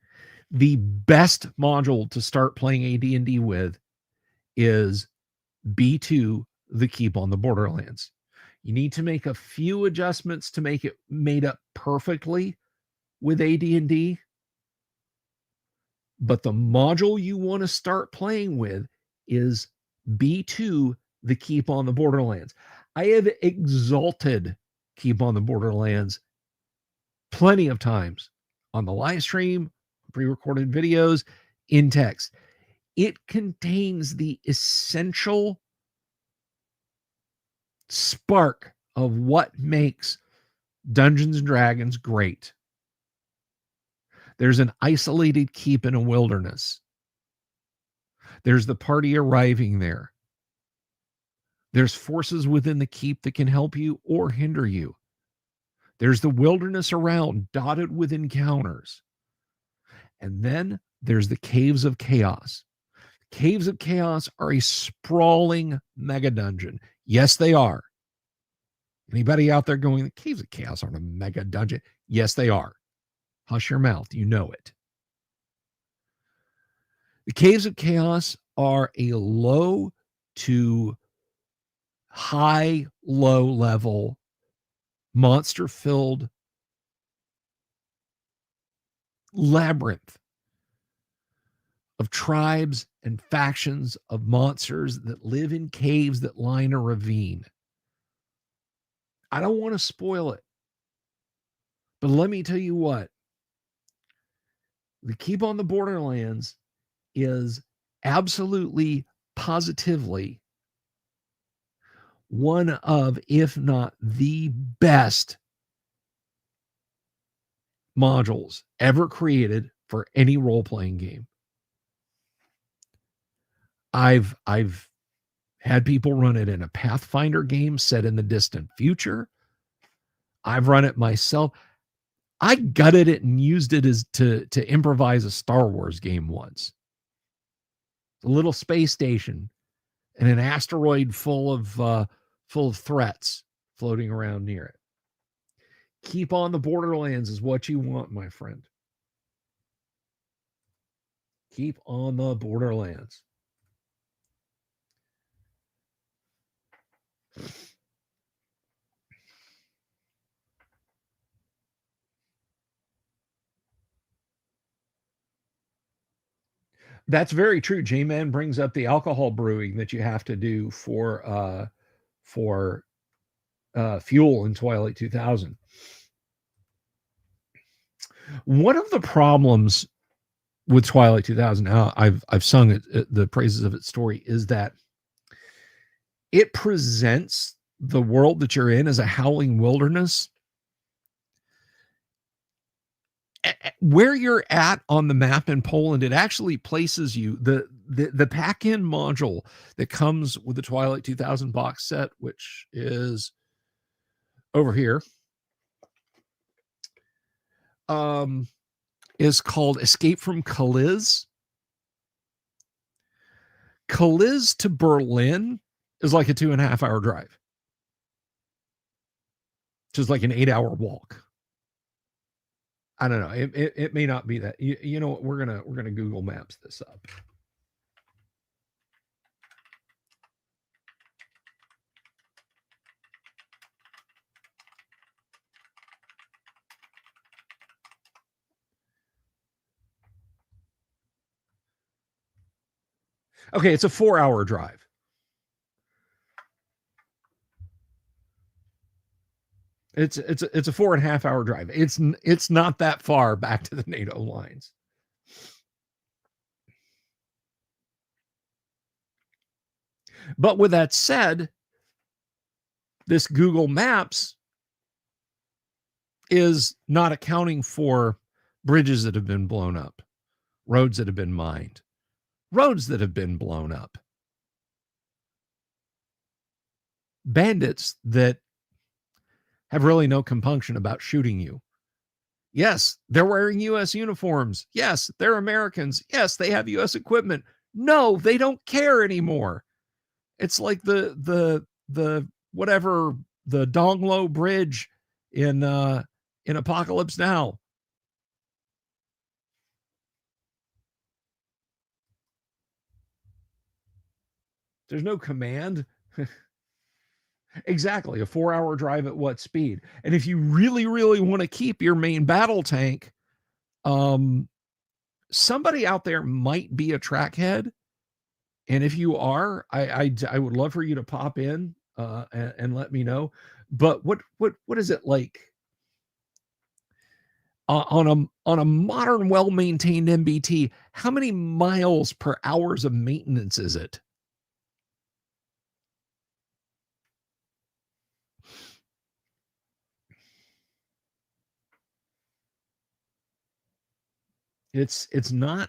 S1: the best module to start playing AD&D with is B2, the Keep on the Borderlands. You need to make a few adjustments to make it made up perfectly with AD&D. But the module you want to start playing with is B2, the Keep on the Borderlands. I have exalted Keep on the Borderlands plenty of times on the live stream, pre-recorded videos, in text. It contains the essential spark of what makes Dungeons and Dragons great. There's an isolated keep in a wilderness. There's the party arriving there. There's forces within the keep that can help you or hinder you. There's the wilderness around, dotted with encounters. And then there's the Caves of Chaos. Caves of Chaos are a sprawling mega dungeon. Yes, they are. Anybody out there going, the Caves of Chaos aren't a mega dungeon? Yes, they are. Hush your mouth. You know it. The Caves of Chaos are a low to high, low level, monster-filled labyrinth of tribes and factions of monsters that live in caves that line a ravine. I don't want to spoil it, but let me tell you what. The Keep on the Borderlands is absolutely, positively one of, if not the best modules ever created for any role-playing game. I've had people run it in a Pathfinder game set in the distant future. I've run it myself. I gutted it and used it as to improvise a Star Wars game once. A little space station and an asteroid full of threats floating around near it. Keep on the Borderlands is what you want, my friend. Keep on the Borderlands. That's very true. J-Man brings up the alcohol brewing that you have to do for fuel in Twilight 2000. One of the problems with Twilight 2000, now I've sung it, the praises of its story, is that it presents the world that you're in as a howling wilderness where you're at on the map in Poland, it actually places you the pack-in module that comes with the Twilight 2000 box set, which is over here, is called Escape from Kalisz. Kalisz to Berlin is like a 2.5 hour drive. Just like an 8 hour walk. I don't know. It may not be that. You know what? We're gonna Google Maps this up. Okay, it's a 4 hour drive. It's a 4.5 hour drive. It's not that far back to the NATO lines. But with that said, this Google Maps is not accounting for bridges that have been blown up, roads that have been mined, roads that have been blown up, bandits that have really no compunction about shooting you. Yes, they're wearing U.S. uniforms. Yes, they're Americans. Yes, they have U.S. equipment. No, they don't care anymore. It's like the whatever, the Donglo Bridge in Apocalypse Now. There's no command. Exactly. A 4 hour drive at what speed? And if you really, really want to keep your main battle tank, somebody out there might be a trackhead. And if you are, I would love for you to pop in and let me know. But what is it like on a modern, well-maintained MBT? How many miles per hours of maintenance is it? It's not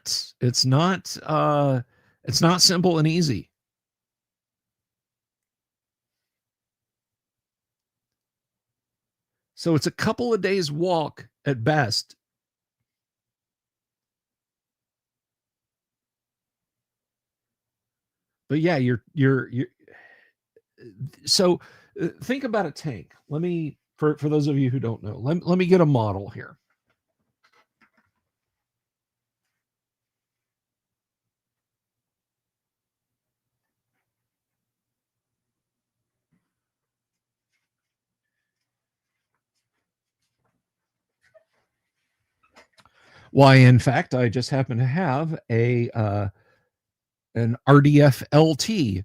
S1: simple and easy. So it's a couple of days walk at best. But yeah, you're so think about a tank. Let me, for those of you who don't know, let me get a model here. Why, in fact, I just happen to have an RDF LT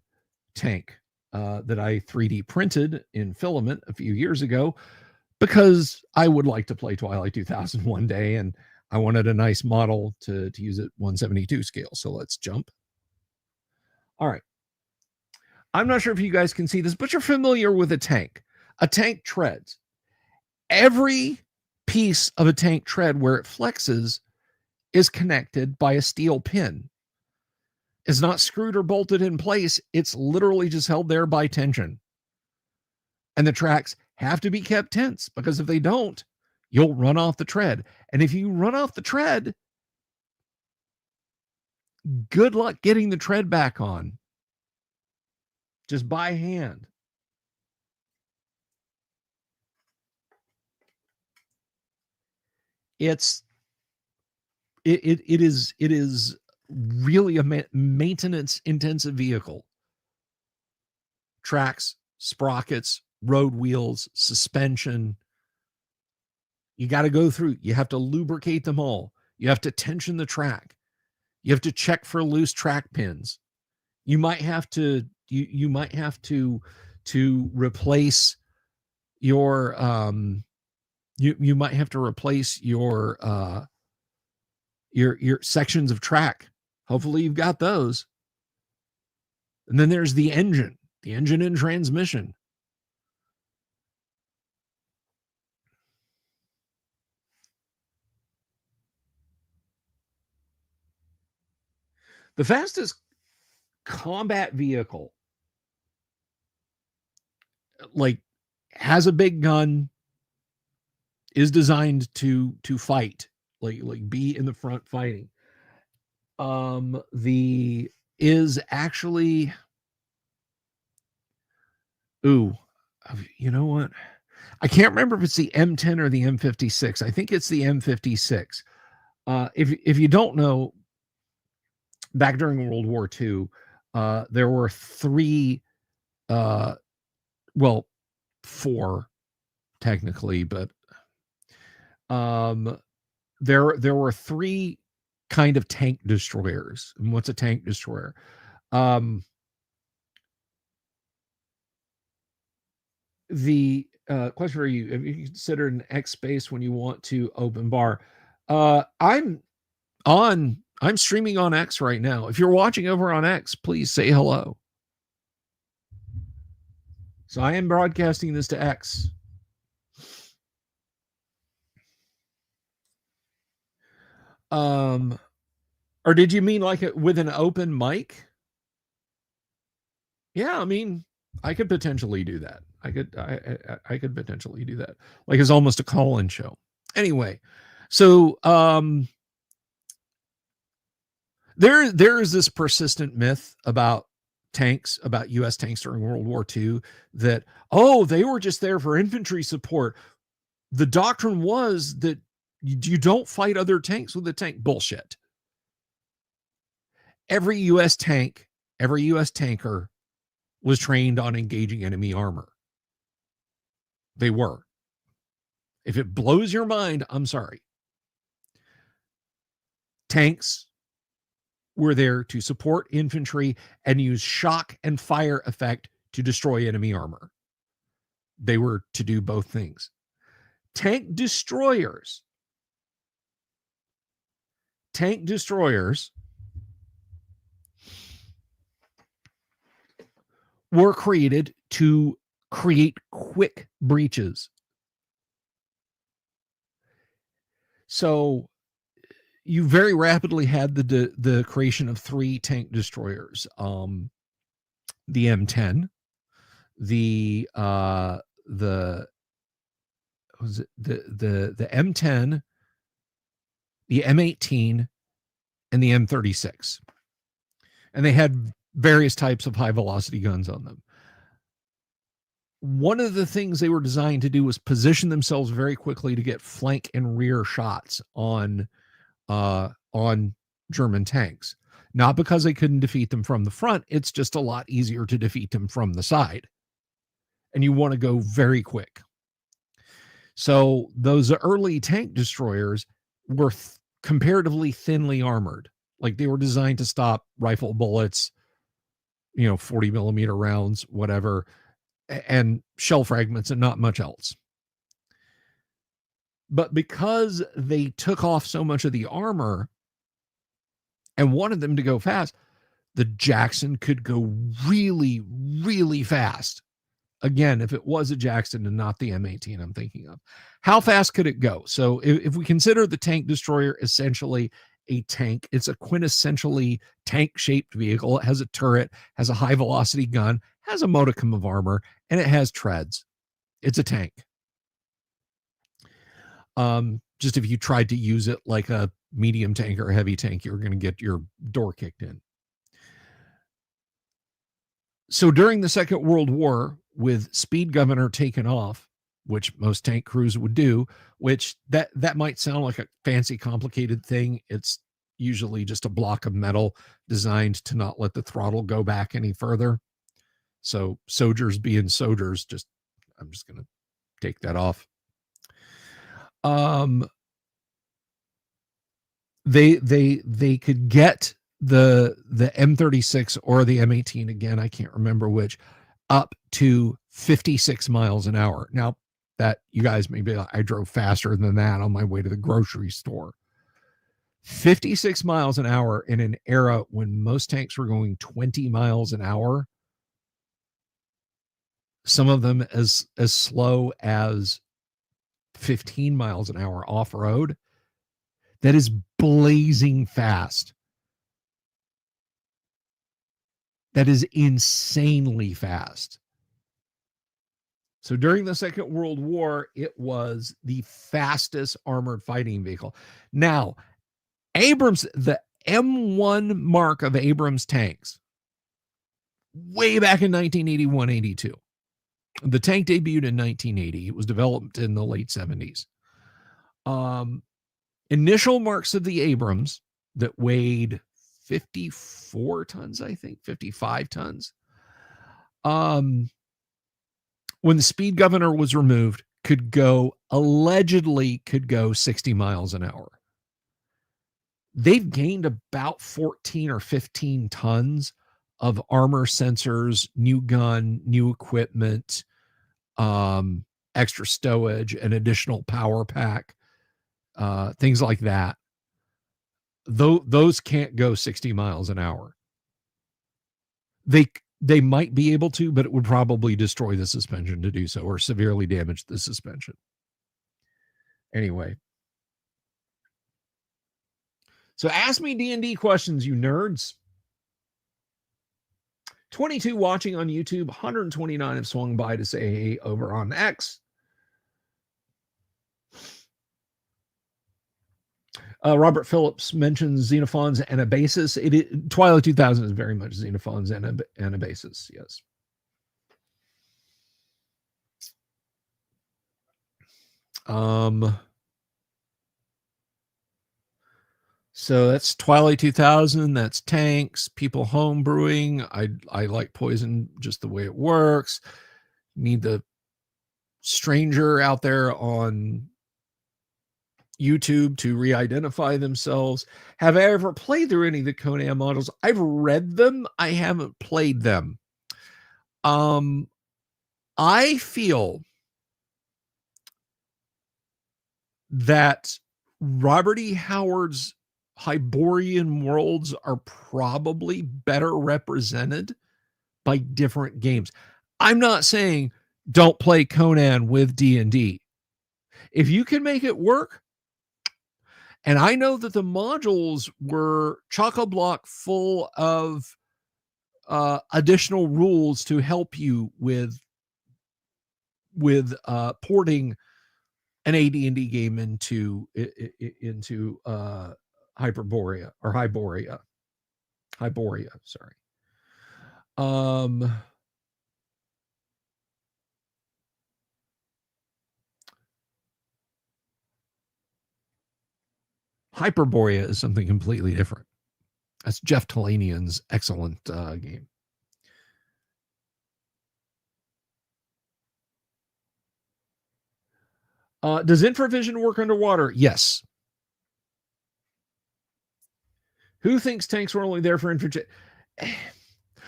S1: tank that I 3D printed in filament a few years ago because I would like to play Twilight 2000 one day, and I wanted a nice model to use at 172 scale. So let's jump. All right. I'm not sure if you guys can see this, but you're familiar with a tank. A tank treads. Every piece of a tank tread where it flexes is connected by a steel pin. It's not screwed or bolted in place. It's literally just held there by tension. And the tracks have to be kept tense because if they don't, you'll run off the tread. And if you run off the tread, good luck getting the tread back on. Just by hand. It is really a maintenance intensive vehicle. Tracks, sprockets, road wheels, suspension. You got to go through. You have to lubricate them all. You have to tension the track. You have to check for loose track pins. You might have to you might have to replace your you might have to replace your sections of track. Hopefully you've got those. And then there's the engine and transmission. The fastest combat vehicle, like, has a big gun, is designed to fight, like be in the front fighting. The is actually, ooh, you know what? I can't remember if it's the M10 or the M56. I think it's the M56. If you don't know, back during World War II, there were three, well, four technically, but there were three kind of tank destroyers. And what's a tank destroyer? The question for you: have you considered an X space when you want to open bar? I'm streaming on X right now. If you're watching over on X, please say hello. So I am broadcasting this to X. Or did you mean like it with an open mic? Yeah, I mean, I could potentially do that. I could potentially do that. Like it's almost a call-in show. Anyway, so there is this persistent myth about tanks, about US tanks during World War II, that, oh, they were just there for infantry support. The doctrine was that you don't fight other tanks with a tank. Bullshit. Every US tank, every US tanker was trained on engaging enemy armor. They were. If it blows your mind, I'm sorry. Tanks were there to support infantry and use shock and fire effect to destroy enemy armor. They were to do both things. Tank destroyers were created to create quick breaches. So you very rapidly had the creation of three tank destroyers. The M10, the M10, the M18, and the M36. And they had various types of high velocity guns on them. One of the things they were designed to do was position themselves very quickly to get flank and rear shots on German tanks. Not because they couldn't defeat them from the front, it's just a lot easier to defeat them from the side. And you want to go very quick. So those early tank destroyers were comparatively thinly armored. Like they were designed to stop rifle bullets, 40 millimeter rounds, whatever, and shell fragments and not much else. But because they took off so much of the armor and wanted them to go fast, the Jackson could go really, really fast. Again, if it was a Jackson and not the M18 I'm thinking of. How fast could it go? So if we consider the tank destroyer essentially a tank, it's a quintessentially tank-shaped vehicle. It has a turret, has a high-velocity gun, has a modicum of armor, and it has treads. It's a tank. Just if you tried to use it like a medium tank or a heavy tank, you're going to get your door kicked in. So during the Second World War, with speed governor taken off, which most tank crews would do, which that might sound like a fancy, complicated thing. It's usually just a block of metal designed to not let the throttle go back any further. So soldiers being soldiers, I'm just going to take that off. They could get the M36 or the M18, again, I can't remember which, up to 56 miles an hour. Now, that you guys may be like, I drove faster than that on my way to the grocery store. 56 miles an hour in an era when most tanks were going 20 miles an hour, some of them as slow as 15 miles an hour off-road. That is blazing fast. That is insanely fast. So during the Second World War, it was the fastest armored fighting vehicle. Now, Abrams, the M1 mark of Abrams tanks, way back in 1981-82. The tank debuted in 1980. It was developed in the late 70s. Initial marks of the Abrams that weighed 54 tons, I think, 55 tons. When the speed governor was removed, allegedly could go 60 miles an hour. They've gained about 14 or 15 tons of armor sensors, new gun, new equipment, extra stowage, an additional power pack, things like that. Those can't go 60 miles an hour. They might be able to, but it would probably destroy the suspension to do so, or severely damage the suspension. Anyway. So ask me D&D questions, you nerds. 22 watching on YouTube, 129 have swung by to say hey over on X. Robert Phillips mentions Xenophon's Anabasis. Twilight 2000 is very much Xenophon's Anabasis, yes. So that's Twilight 2000. That's tanks, people home brewing. I like Poison just the way it works. Need the stranger out there on YouTube to re-identify themselves. Have I ever played through any of the Conan models? I've read them. I haven't played them. I feel that Robert E. Howard's Hyborian worlds are probably better represented by different games. I'm not saying don't play Conan with D&D. If you can make it work, and I know that the modules were chock-a-block full of additional rules to help you with porting an AD&D game into Hyperborea or Hyboria. Sorry. Hyperborea is something completely different. That's Jeff Talanian's excellent game. Does infravision work underwater? Yes. Who thinks tanks were only there for infantry?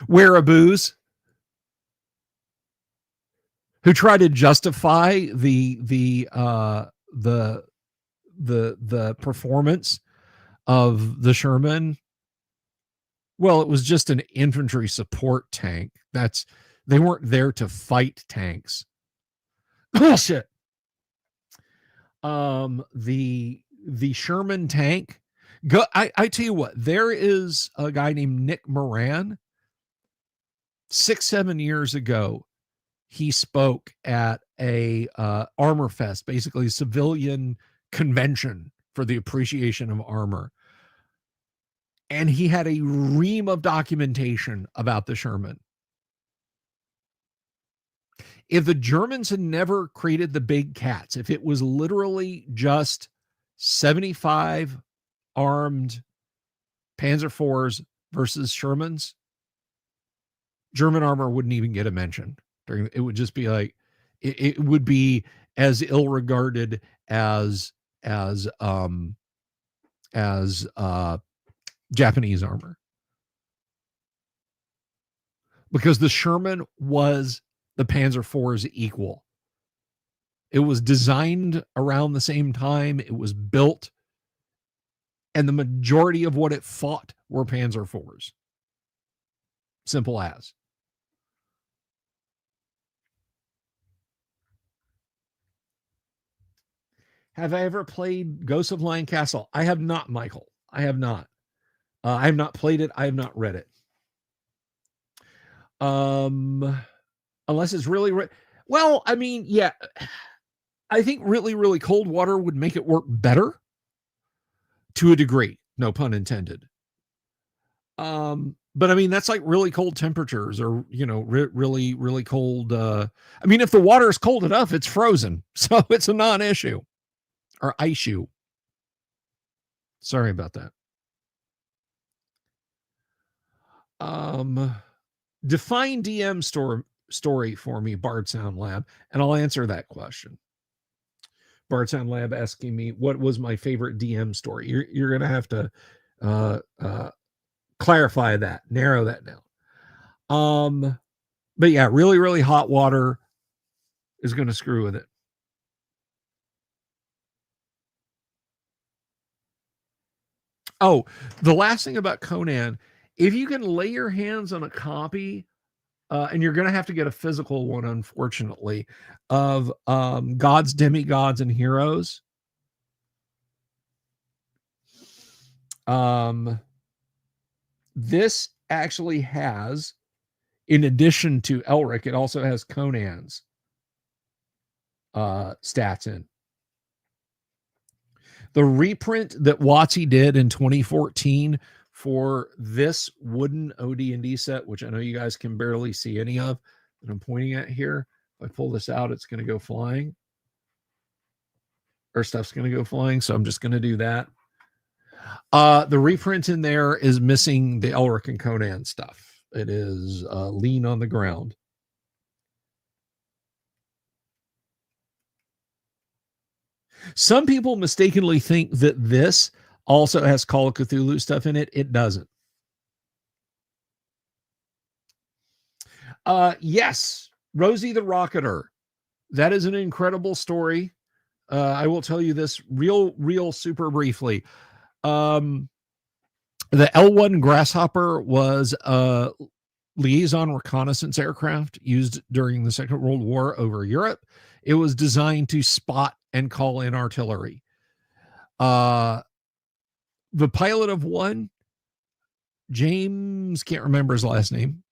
S1: Wearaboos. Who try to justify the performance of the Sherman. Well, it was just an infantry support tank. They weren't there to fight tanks. Bullshit. The Sherman tank. I tell you what, there is a guy named Nick Moran. 6-7 years ago, he spoke at a Armor Fest, basically a civilian convention for the appreciation of armor. And he had a ream of documentation about the Sherman. If the Germans had never created the big cats, if it was literally just 75 armed Panzer IVs versus Shermans, German armor wouldn't even get a mention. It would just be like, it would be as ill regarded as Japanese armor, because the Sherman was the Panzer IV's equal. It was designed around the same time. It was built, and the majority of what it fought were Panzer IVs. Simple as. Have I ever played Ghosts of Lion Castle? I have not, Michael. I have not. I have not played it. I have not read it. Unless it's really well, I mean, yeah, I think really, really cold water would make it work better to a degree. No pun intended. But I mean, that's like really cold temperatures or, really, really cold. I mean, if the water is cold enough, it's frozen. So it's a non-issue or issue. Sorry about that. Define DM story for me, Bard Sound Lab, and I'll answer that question. Bard Sound Lab asking me what was my favorite DM story. You're gonna have to clarify that, narrow that down. But yeah, really, really hot water is going to screw with it. Oh, the last thing about Conan, if you can lay your hands on a copy, and you're going to have to get a physical one, unfortunately, of Gods, Demigods, and Heroes. This actually has, in addition to Elric, it also has Conan's stats in. The reprint that WotC did in 2014 for this wooden OD&D set, which I know you guys can barely see any of that I'm pointing at here. If I pull this out, it's going to go flying. Or stuff's going to go flying, so I'm just going to do that. The reprint in there is missing the Elric and Conan stuff. It is lean on the ground. Some people mistakenly think that this also has Call of Cthulhu stuff in it. It doesn't. Yes, Rosie the Rocketer. That is an incredible story. I will tell you this real super briefly. The L1 Grasshopper was a liaison reconnaissance aircraft used during the Second World War over Europe. It was designed to spot and call in artillery. The pilot of one, James, can't remember his last name.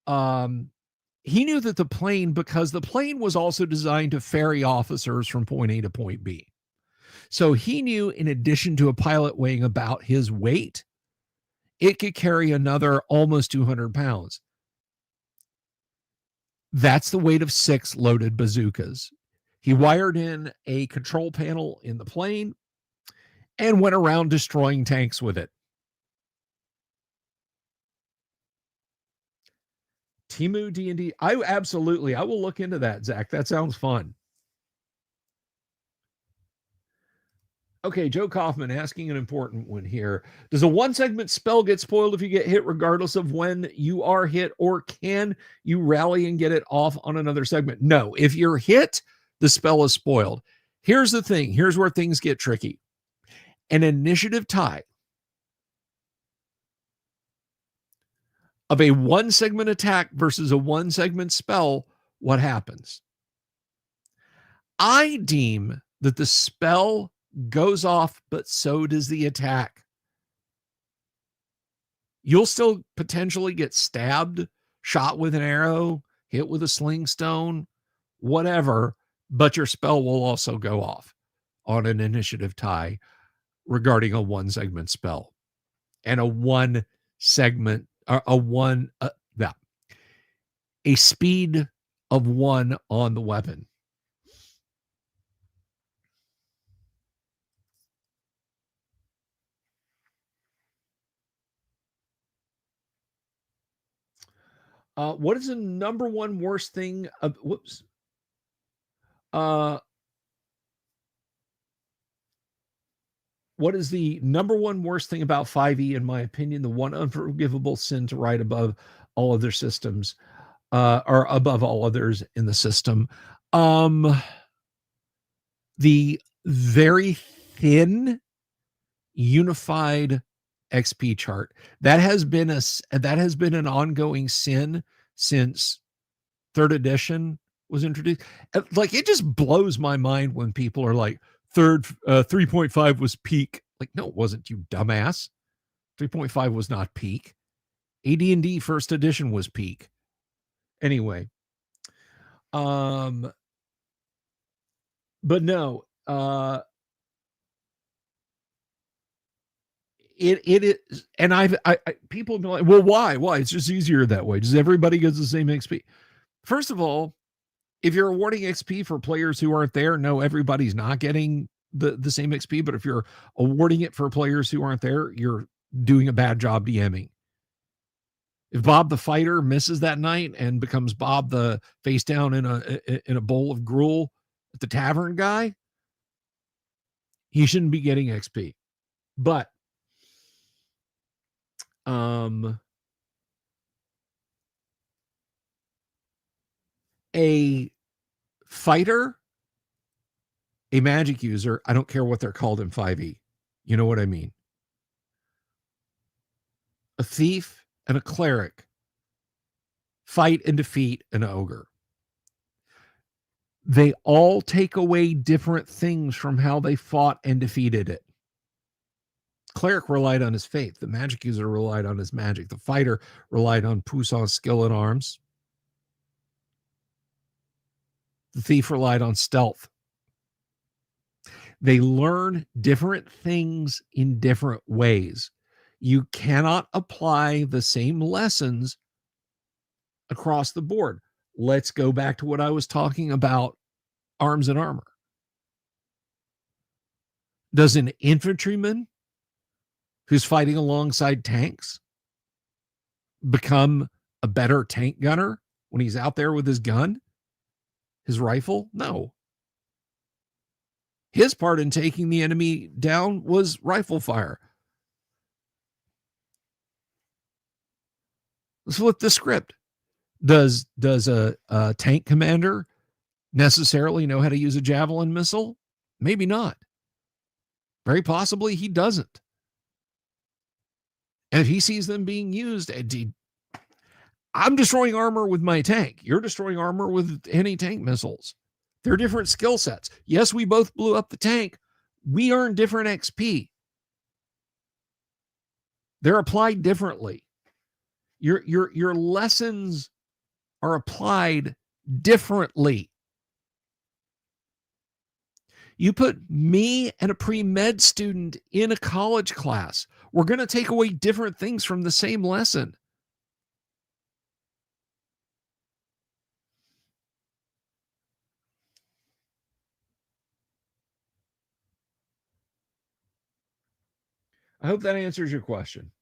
S1: He knew that the plane, because the plane was also designed to ferry officers from point A to point B. So he knew, in addition to a pilot weighing about his weight, it could carry another almost 200 pounds. That's the weight of 6 loaded bazookas. He wired in a control panel in the plane and went around destroying tanks with it. Temu D&D. I will look into that, Zach. That sounds fun. Okay, Joe Kaufman asking an important one here. Does a one segment spell get spoiled if you get hit regardless of when you are hit, or can you rally and get it off on another segment? No, if you're hit, the spell is spoiled. Here's the thing. Here's where things get tricky. An initiative tie of a one segment attack versus a one segment spell, what happens? I deem that the spell goes off, but so does the attack. You'll still potentially get stabbed, shot with an arrow, hit with a sling stone, whatever, but your spell will also go off on an initiative tie regarding a one segment spell and a one segment, a speed of 1 on the weapon. What is the number one worst thing? What is the number one worst thing about 5e, in my opinion? The one unforgivable sin to write above all other systems, or above all others in the system. The very thin, unified XP chart that has been an ongoing sin since 3rd edition was introduced. Like, it just blows my mind when people are like, 3.5 was peak. Like, no, it wasn't, you dumbass. 3.5 was not peak. AD&D first edition was peak. Anyway, but no, it is, and I people have been like, well, why? It's just easier that way. Does everybody get the same XP? First of all, if you're awarding XP for players who aren't there, no, everybody's not getting the same XP. But if you're awarding it for players who aren't there, you're doing a bad job DMing. If Bob the fighter misses that night and becomes Bob the face down in a bowl of gruel at the tavern guy, he shouldn't be getting XP. But a fighter, a magic user, I don't care what they're called in 5e. You know what I mean? A thief and a cleric fight and defeat an ogre. They all take away different things from how they fought and defeated it. Cleric relied on his faith. The magic user relied on his magic. The fighter relied on Poussin's skill in arms. The thief relied on stealth. They learn different things in different ways. You cannot apply the same lessons across the board. Let's go back to what I was talking about, arms and armor. Does an infantryman who's fighting alongside tanks become a better tank gunner when he's out there with his gun, his rifle? No. His part in taking the enemy down was rifle fire. Let's flip the script. Does a tank commander necessarily know how to use a javelin missile? Maybe not. Very possibly he doesn't. And if he sees them being used, I'm destroying armor with my tank. You're destroying armor with anti-tank missiles. They're different skill sets. Yes, we both blew up the tank. We earn different XP. They're applied differently. Your lessons are applied differently. You put me and a pre-med student in a college class. We're going to take away different things from the same lesson. I hope that answers your question.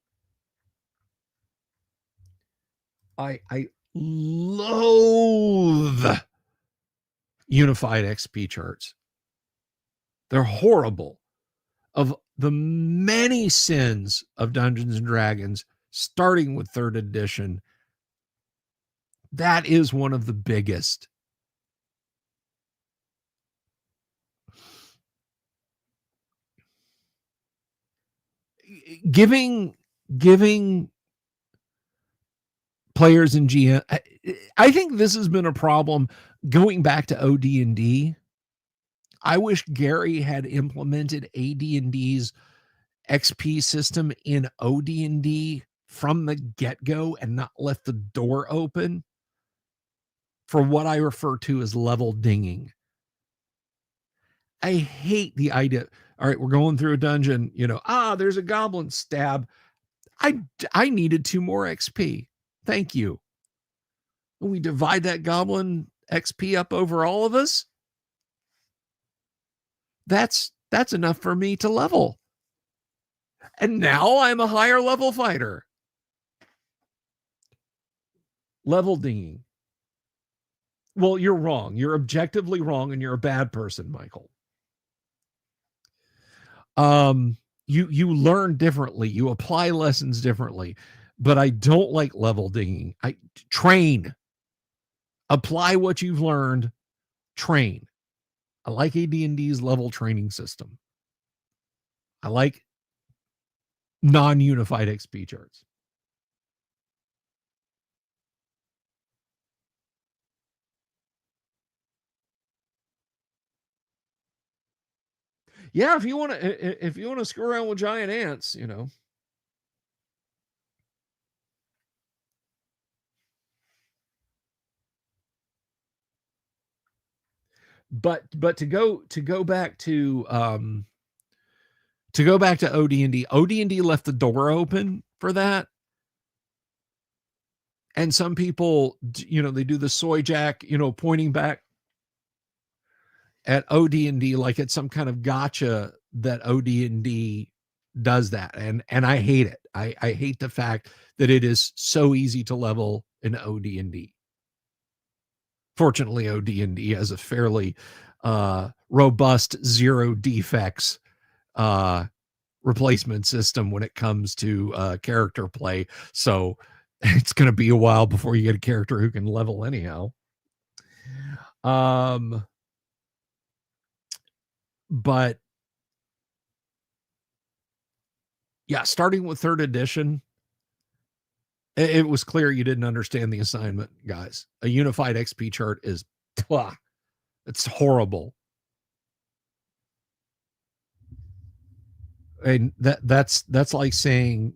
S1: I loathe unified XP charts. They're horrible. Of the many sins of Dungeons and Dragons, starting with 3rd edition, that is one of the biggest. Giving players in GM, I think this has been a problem going back to OD&D. I wish Gary had implemented AD&D's XP system in OD&D from the get-go and not left the door open for what I refer to as level dinging. I hate the idea. All right, we're going through a dungeon, there's a goblin stab. I needed 2 more XP. Thank you. When we divide that goblin XP up over all of us, that's enough for me to level. And now I'm a higher level fighter. Level dinging. Well, you're wrong. You're objectively wrong, and you're a bad person, Michael. You learn differently. You apply lessons differently. But I don't like level dinging. I train. Apply what you've learned. Train. I like AD&D's level training system. I like non-unified XP charts. Yeah, if you want to screw around with giant ants, but to go back to OD&D, OD&D left the door open for that. And some people, they do the soy jack, pointing back at OD&D like it's some kind of gotcha that OD&D does that. And I hate it. I hate the fact that it is so easy to level in OD&D. Fortunately, OD&D has a fairly robust zero defects replacement system when it comes to character play. So it's going to be a while before you get a character who can level anyhow. But yeah, starting with 3rd edition, it was clear you didn't understand the assignment, guys. A unified XP chart is, it's horrible. And that's like saying,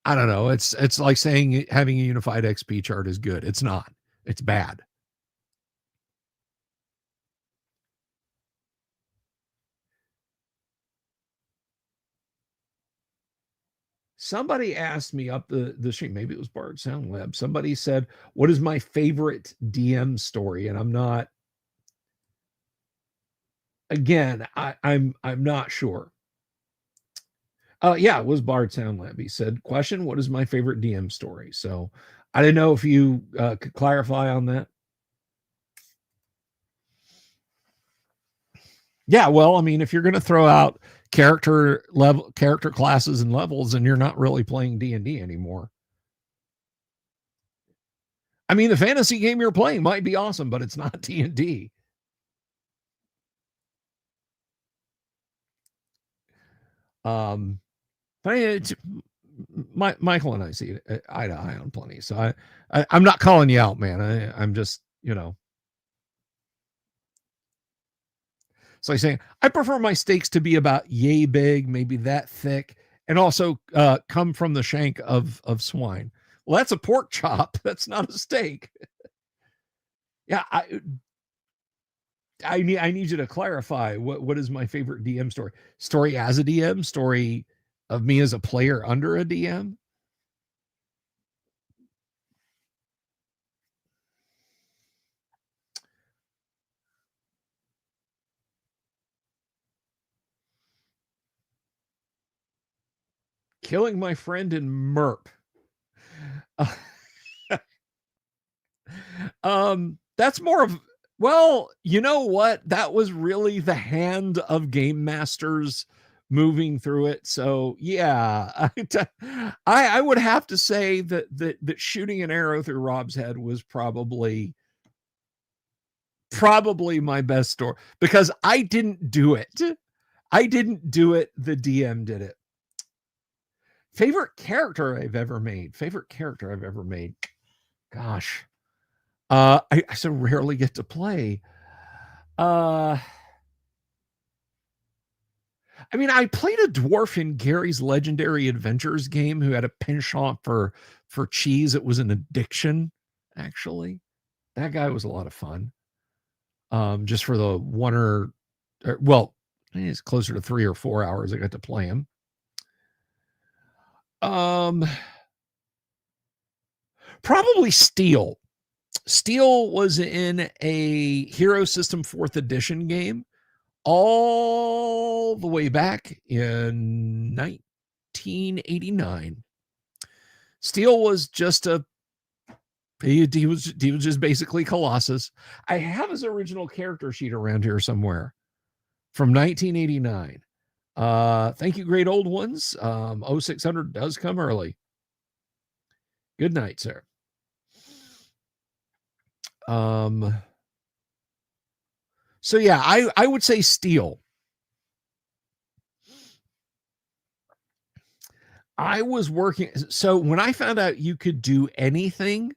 S1: I don't know. It's like saying having a unified XP chart is good. It's not. It's bad. Somebody asked me up the stream, maybe it was Bard Sound Lab. Somebody said, "What is my favorite DM story?" And I'm not. Again, I'm not sure. Yeah, it was Bard Sound Lab. He said, "Question: What is my favorite DM story?" So I didn't know if you could clarify on that. Yeah, well, I mean, if you're going to throw out character classes and levels, and you're not really playing D&D anymore. I mean, the fantasy game you're playing might be awesome, but it's not D&D. But it's, Michael and I see it eye to eye on plenty. So I'm not calling you out, man. I'm just, So I'm saying I prefer my steaks to be about yay big, maybe that thick, and also come from the shank of swine. Well, that's a pork chop. That's not a steak. Yeah, I need you to clarify what is my favorite DM story? Story as a DM, story of me as a player under a DM. Killing my friend in MERP. That's more of, well, you know what? That was really the hand of game masters moving through it. So yeah, I would have to say that shooting an arrow through Rob's head was probably my best story, because I didn't do it. I didn't do it. The DM did it. Favorite character I've ever made. Gosh. I so rarely get to play. I mean, I played a dwarf in Gary's Legendary Adventures game who had a penchant for cheese. It was an addiction, actually. That guy was a lot of fun. Just for the well, it's closer to 3 or 4 hours I got to play him. Probably Steel. Steel was in a Hero System 4th edition game all the way back in 1989. Steel was just he was just basically Colossus. I have his original character sheet around here somewhere from 1989. Thank you, great old ones. 0600 does come early. Good night, sir. So yeah, I would say Steel. I was working. So when I found out you could do anything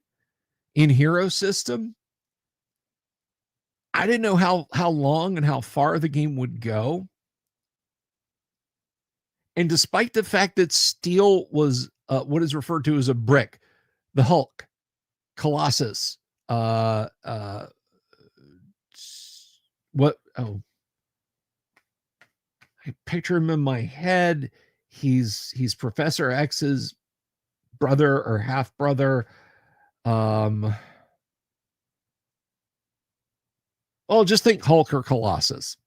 S1: in Hero System, I didn't know how long and how far the game would go. And despite the fact that Steel was what is referred to as a brick, the Hulk, Colossus. What? Oh, I picture him in my head. He's Professor X's brother or half brother. Well, just think Hulk or Colossus.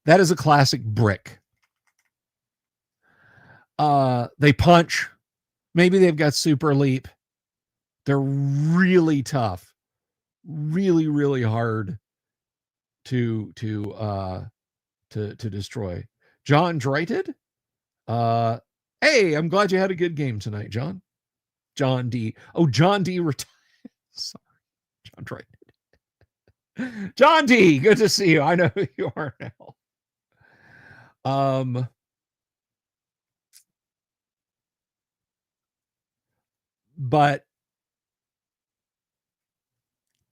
S1: That is a classic brick. They punch. Maybe they've got super leap. They're really tough, really, really hard to destroy. John Drayton. Hey, I'm glad you had a good game tonight, John. John D. Oh, John D. Sorry, John Drayton. John D. Good to see you. I know who you are now. But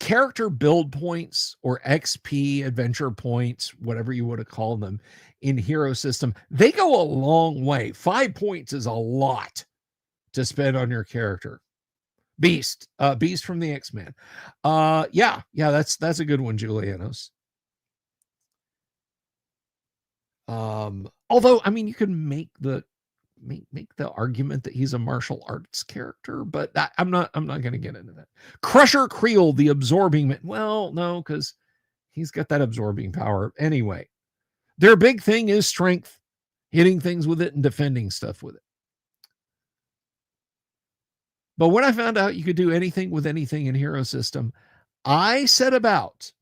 S1: character build points or XP adventure points, whatever you want to call them, in Hero System, they go a long way. 5 points is a lot to spend on your character. Beast from the X-Men. Yeah, that's a good one, Julianos. Although, I mean, you can make the argument that he's a martial arts character, but I'm not going to get into that. Crusher Creel, the absorbing. Well, no, because he's got that absorbing power anyway. Their big thing is strength, hitting things with it and defending stuff with it. But when I found out you could do anything with anything in Hero System, I set about.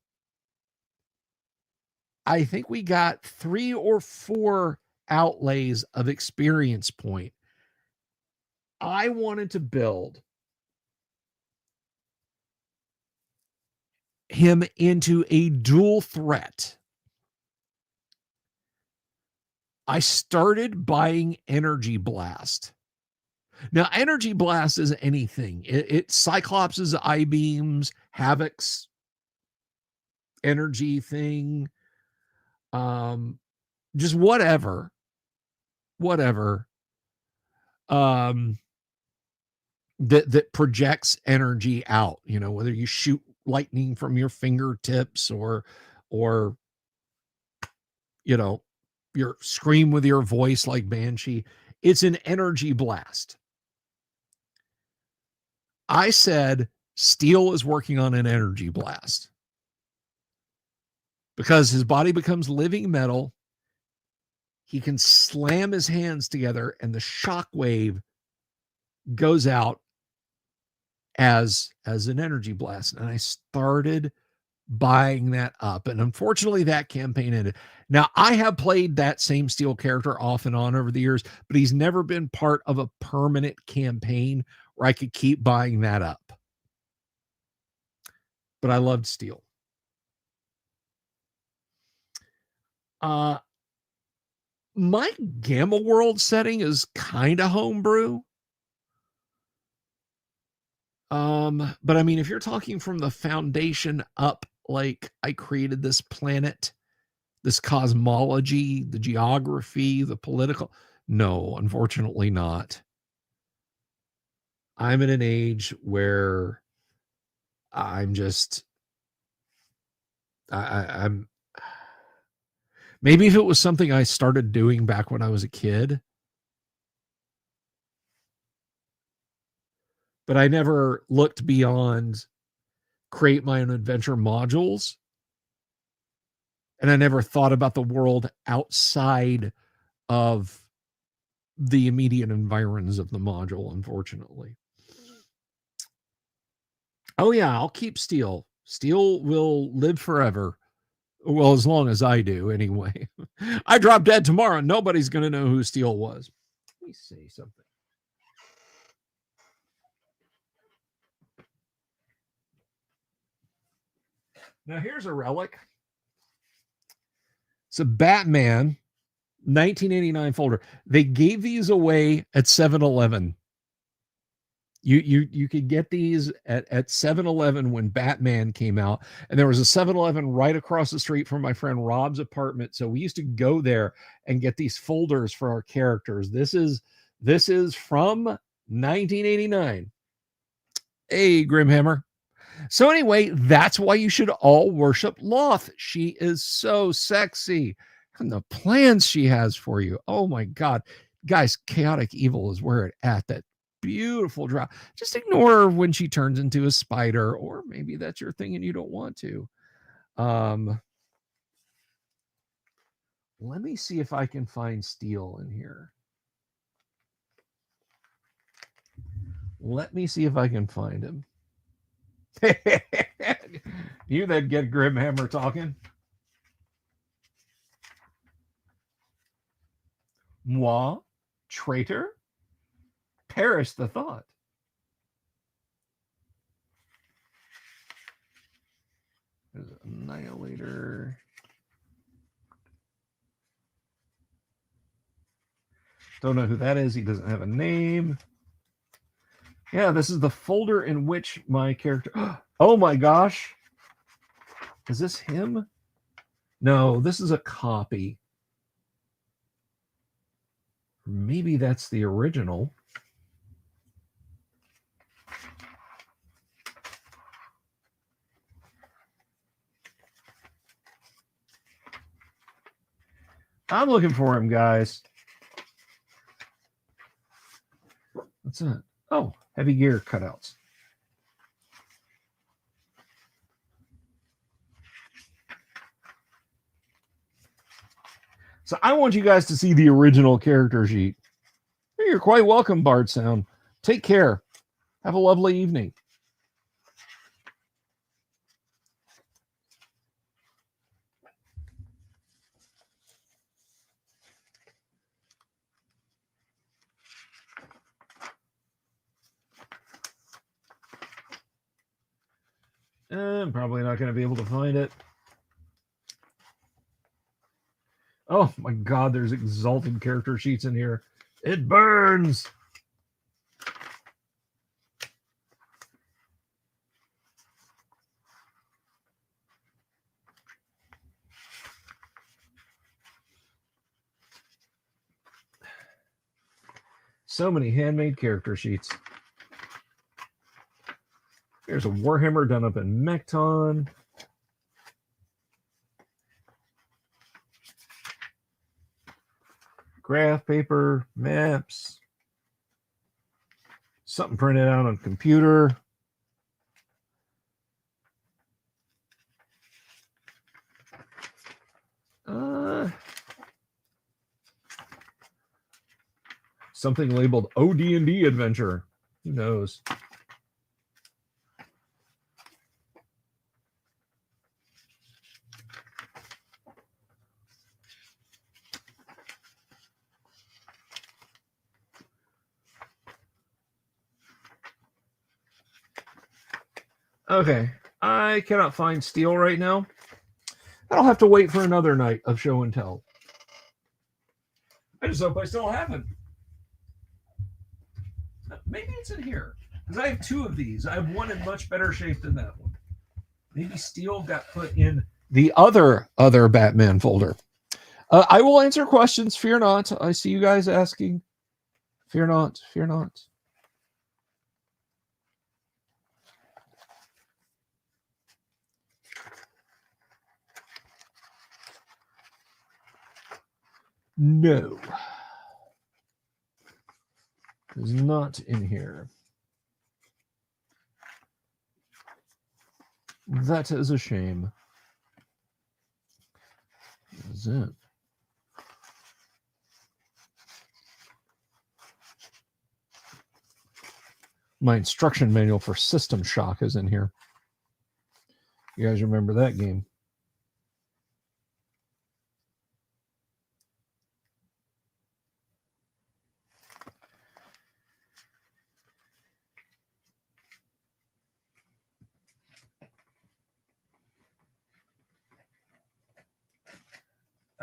S1: I think we got 3 or 4 outlays of experience point. I wanted to build him into a dual threat. I started buying Energy Blast. Now, Energy Blast isn't anything. It Cyclops' I-beams, Havoc's energy thing, just whatever. That projects energy out, whether you shoot lightning from your fingertips or your scream with your voice like Banshee. It's an energy blast. I said Steel is working on an energy blast because his body becomes living metal. He can slam his hands together and the shockwave goes out as an energy blast. And I started buying that up. And unfortunately, that campaign ended. Now, I have played that same Steel character off and on over the years, but he's never been part of a permanent campaign where I could keep buying that up. But I loved Steel. My Gamma World setting is kind of homebrew. But I mean, if you're talking from the foundation up, like I created this planet, this cosmology, the geography, the political, no, unfortunately not. I'm at an age where I'm just, I'm, maybe if it was something I started doing back when I was a kid, but I never looked beyond create my own adventure modules. And I never thought about the world outside of the immediate environs of the module, unfortunately. Oh, yeah, I'll keep Steel. Steel will live forever. Well, as long as I do, anyway. I drop dead tomorrow. Nobody's going to know who Steel was. Let me say something. Now, here's a relic. It's a Batman 1989 folder. They gave these away at 7-Eleven. You could get these at 7-Eleven when Batman came out, and there was a 7-Eleven right across the street from my friend Rob's apartment. So we used to go there and get these folders for our characters. This is from 1989. Hey, Grimhammer. So anyway, that's why you should all worship Loth. She is so sexy. And the plans she has for you. Oh my God. Guys, chaotic evil is where it at. That beautiful drop. Just ignore her when she turns into a spider, or maybe that's your thing and you don't want to. Let me see if I can find Steel in here. Let me see if I can find him. You that get Grimhammer talking. Moi, traitor, perish the thought. There's Annihilator. Don't know who that is. He doesn't have a name. Yeah, this is the folder in which my character... Oh my gosh. Is this him? No, this is a copy. Maybe that's the original. I'm looking for him, guys. What's that? Oh, heavy gear cutouts. So I want you guys to see the original character sheet. You're quite welcome, Bard Sound. Take care. Have a lovely evening. I'm probably not going to be able to find it. Oh my God, there's exalted character sheets in here. It burns. So many handmade character sheets. Here's a Warhammer done up in Mecton. Graph paper, maps. Something printed out on computer. Something labeled OD&D Adventure. Who knows? Okay, I cannot find Steel right now. I'll have to wait for another night of show and tell. I just hope I still have him. Maybe it's in here, because I have two of these. I have one in much better shape than that one. Maybe Steel got put in the other Batman folder. I will answer questions. Fear not. I see you guys asking. Fear not. Fear not. No. It's not in here. That is a shame. That is it. My instruction manual for System Shock is in here. You guys remember that game?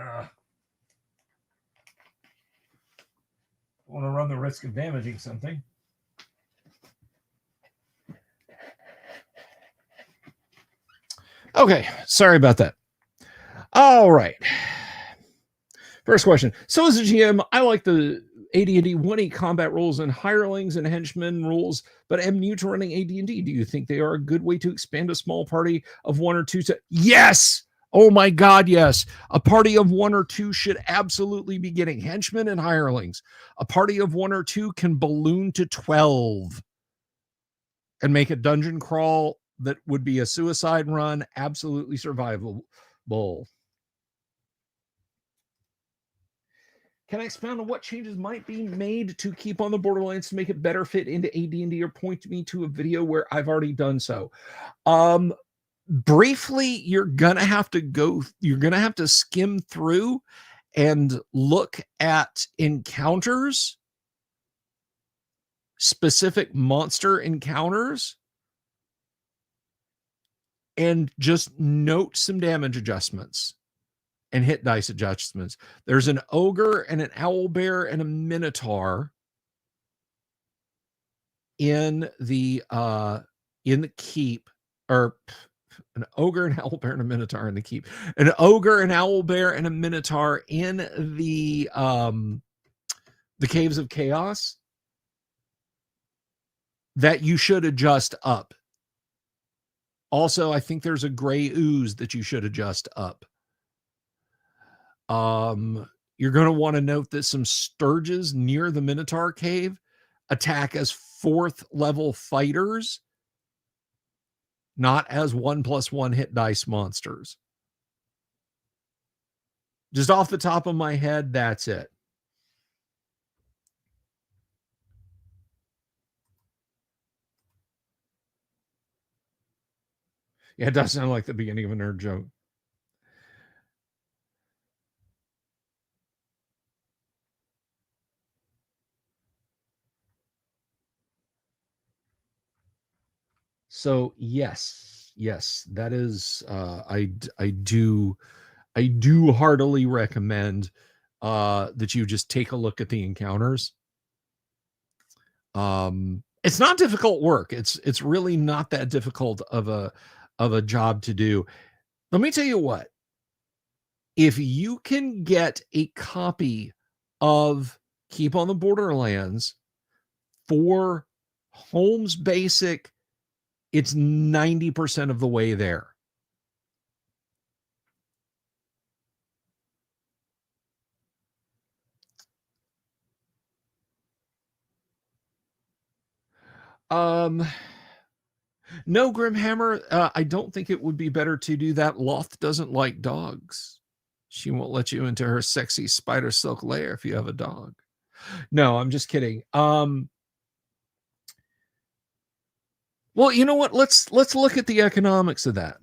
S1: I want to run the risk of damaging something. Okay, sorry about that. All right. First question. So as a GM, I like the AD&D 1E combat rules and hirelings and henchmen rules, but am new to running AD&D. Do you think they are a good way to expand a small party of 1 or 2 to... Yes! Oh my God, yes. A party of 1 or 2 should absolutely be getting henchmen and hirelings. A party of 1 or 2 can balloon to 12 and make a dungeon crawl that would be a suicide run absolutely survivable. Can I expound on what changes might be made to Keep on the Borderlands to make it better fit into AD&D, or point me to a video where I've already done so? Briefly, you're gonna have to skim through and look at encounters, specific monster encounters, and just note some damage adjustments and hit dice adjustments. There's an ogre and an owlbear and a minotaur in the keep, or an ogre, an owlbear, and a minotaur in the keep. An ogre, an owlbear, and a minotaur in the Caves of Chaos that you should adjust up. Also, I think there's a gray ooze that you should adjust up. You're going to want to note that some sturges near the Minotaur cave attack as 4th level fighters, not as 1+1 hit dice monsters. Just off the top of my head, that's it. Yeah, it does sound like the beginning of a nerd joke. So yes, that is, I do heartily recommend that you just take a look at the encounters. It's not difficult work. It's really not that difficult of a job to do. Let me tell you what. If you can get a copy of Keep on the Borderlands for Holmes Basic, it's 90% of the way there. No, Grimhammer, I don't think it would be better to do that. Loth doesn't like dogs. She won't let you into her sexy spider silk lair if you have a dog. No, I'm just kidding. Well, you know what? Let's look at the economics of that.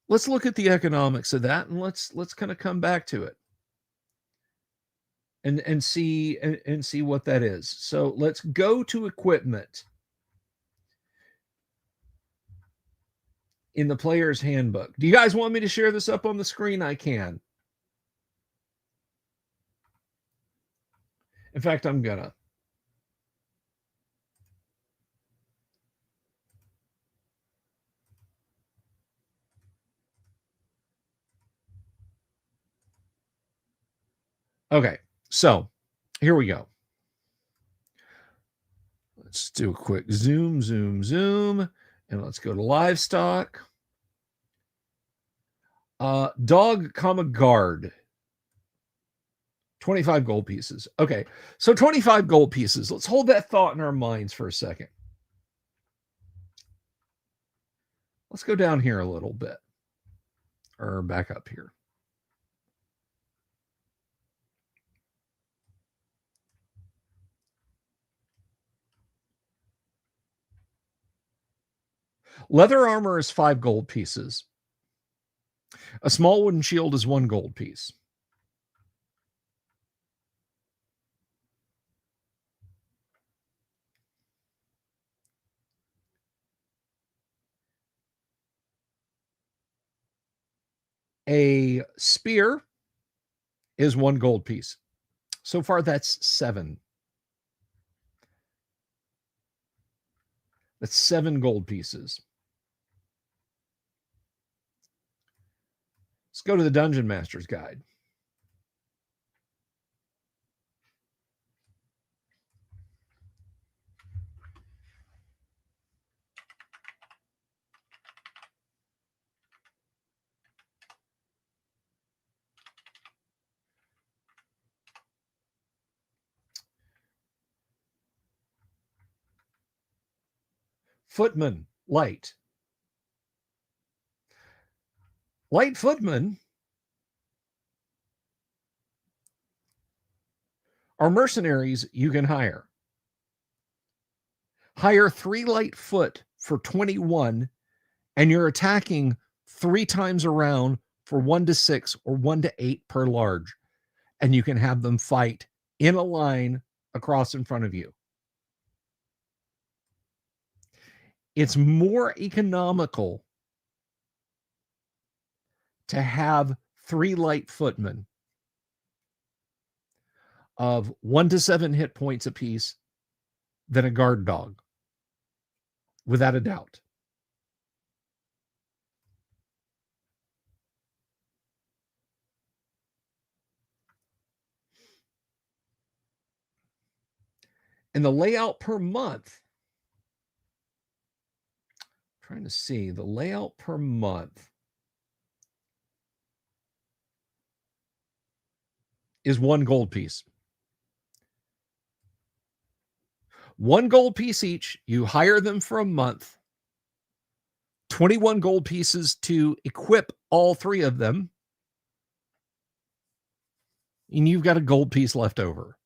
S1: Let's look at the economics of that, and let's kind of come back to it and see what that is. So let's go to equipment in the player's handbook. Do you guys want me to share this up on the screen? I can. In fact, I'm gonna. Okay, so here we go. Let's do a quick zoom, and let's go to livestock. Dog, guard. 25 gold pieces. Okay, so 25 gold pieces. Let's hold that thought in our minds for a second. Let's go down here a little bit, or back up here. Leather armor is 5 gold pieces. A small wooden shield is 1 gold piece. A spear is 1 gold piece. So far, that's 7. That's 7 gold pieces. Let's go to the Dungeon Master's Guide. footmen, light. Light footmen are mercenaries you can hire. Hire 3 light foot for 21, and you're attacking 3 times around for 1 to 6 or 1 to 8 per large. And you can have them fight in a line across in front of you. It's more economical to have 3 light footmen of 1 to 7 hit points apiece than a guard dog, without a doubt. And the layout per month, trying to see, the layout per month is 1 gold piece. 1 gold piece each. You hire them for a month. 21 gold pieces to equip all 3 of them. And you've got a gold piece left over.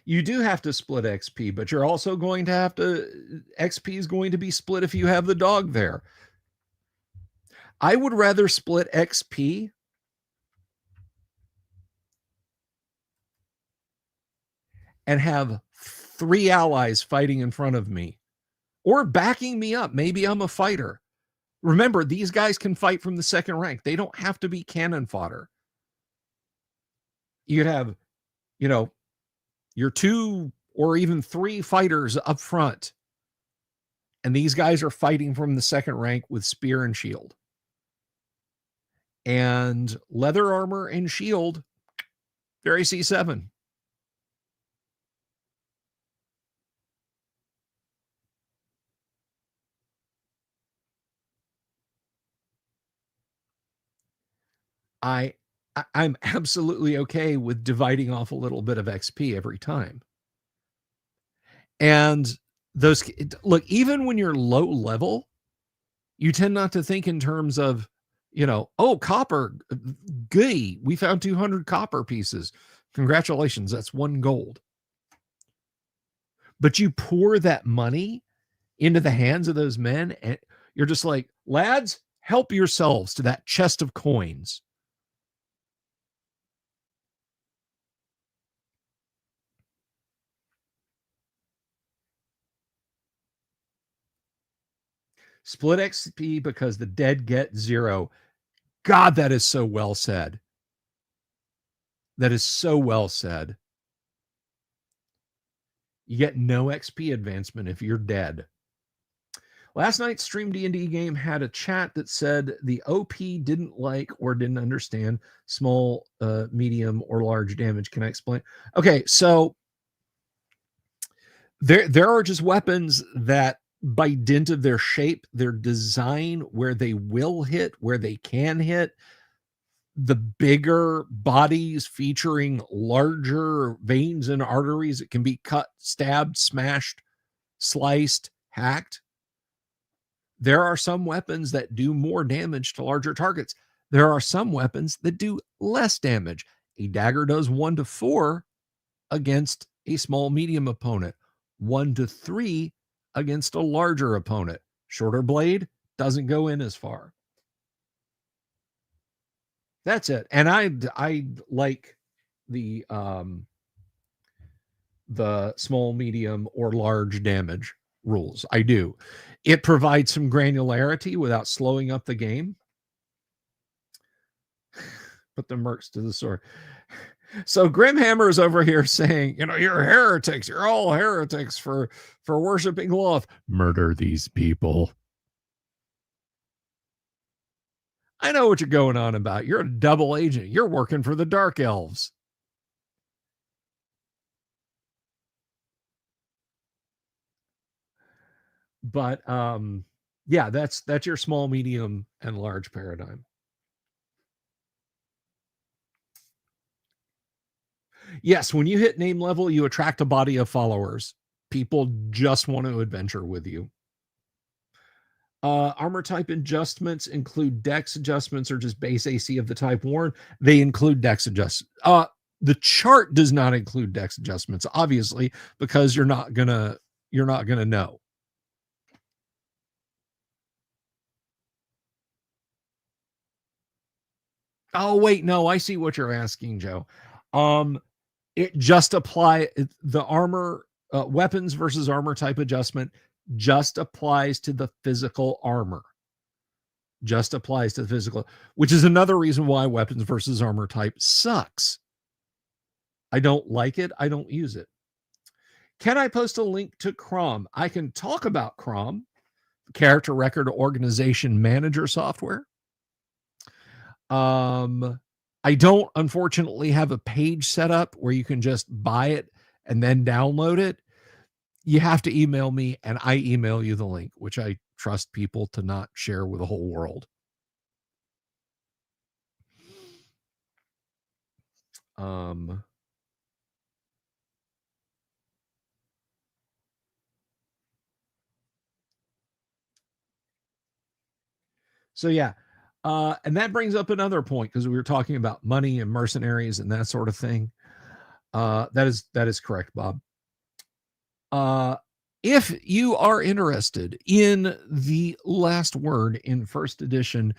S1: You do have to split XP, but you're also going to have to, XP is going to be split if you have the dog there. I would rather split XP and have 3 allies fighting in front of me or backing me up. Maybe I'm a fighter. Remember, these guys can fight from the second rank. They don't have to be cannon fodder. You could have, your 2 or even 3 fighters up front. And these guys are fighting from the second rank with spear and shield. And leather armor and shield, they're AC7. I'm absolutely okay with dividing off a little bit of XP every time. And those, look, even when you're low level, you tend not to think in terms of, oh, copper, goody, we found 200 copper pieces. Congratulations, that's 1 gold. But you pour that money into the hands of those men, and you're just like, lads, help yourselves to that chest of coins. Split XP because the dead get 0. God, that is so well said. That is so well said. You get no XP advancement if you're dead. Last night's Stream D&D game had a chat that said the OP didn't like or didn't understand small, medium, or large damage. Can I explain? Okay, so there are just weapons that, by dint of their shape, their design, where they will hit, where they can hit, the bigger bodies featuring larger veins and arteries that can be cut, stabbed, smashed, sliced, hacked. There are some weapons that do more damage to larger targets. There are some weapons that do less damage. A dagger does 1 to 4 against a small medium opponent, 1 to 3 against a larger opponent. Shorter blade doesn't go in as far. That's it. And I like the small, medium, or large damage rules. I do. It provides some granularity without slowing up the game. Put the mercs to the sword. So Grimhammer is over here saying, you're heretics. You're all heretics for worshiping Loth. Murder these people. I know what you're going on about. You're a double agent. You're working for the Dark Elves. But yeah, that's your small, medium, and large paradigm. Yes, when you hit name level, you attract a body of followers. People just want to adventure with you. Armor type adjustments include dex adjustments or just base AC of the type worn. They include dex adjustments. The chart does not include dex adjustments, obviously, because you're not gonna know. Oh wait, no, I see what you're asking, Joe. It just the armor weapons versus armor type adjustment just applies to the physical armor. Just applies to the physical, which is another reason why weapons versus armor type sucks. I don't like it. I don't use it. Can I post a link to Crom? I can talk about Crom, character record organization manager software. I don't, unfortunately, have a page set up where you can just buy it and then download it. You have to email me and I email you the link, which I trust people to not share with the whole world. So yeah. And that brings up another point because we were talking about money and mercenaries and that sort of thing. That is correct, Bob. If you are interested in the last word in first edition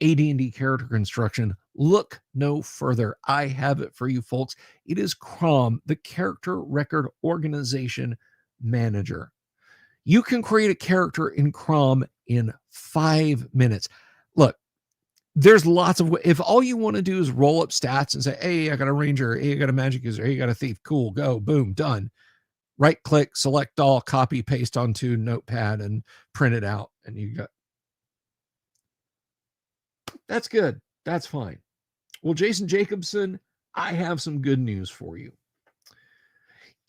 S1: AD&D character construction, look no further. I have it for you folks. It is Crom, the Character Record Organization Manager. You can create a character in Crom in 5 minutes. Look, there's lots of, if all you want to do is roll up stats and say, hey, I got a ranger, hey, I got a magic user, hey, I got a thief, cool, go, boom, done. Right click, select all, copy, paste onto Notepad and print it out. And you got, that's good. That's fine. Well, Jason Jacobson, I have some good news for you.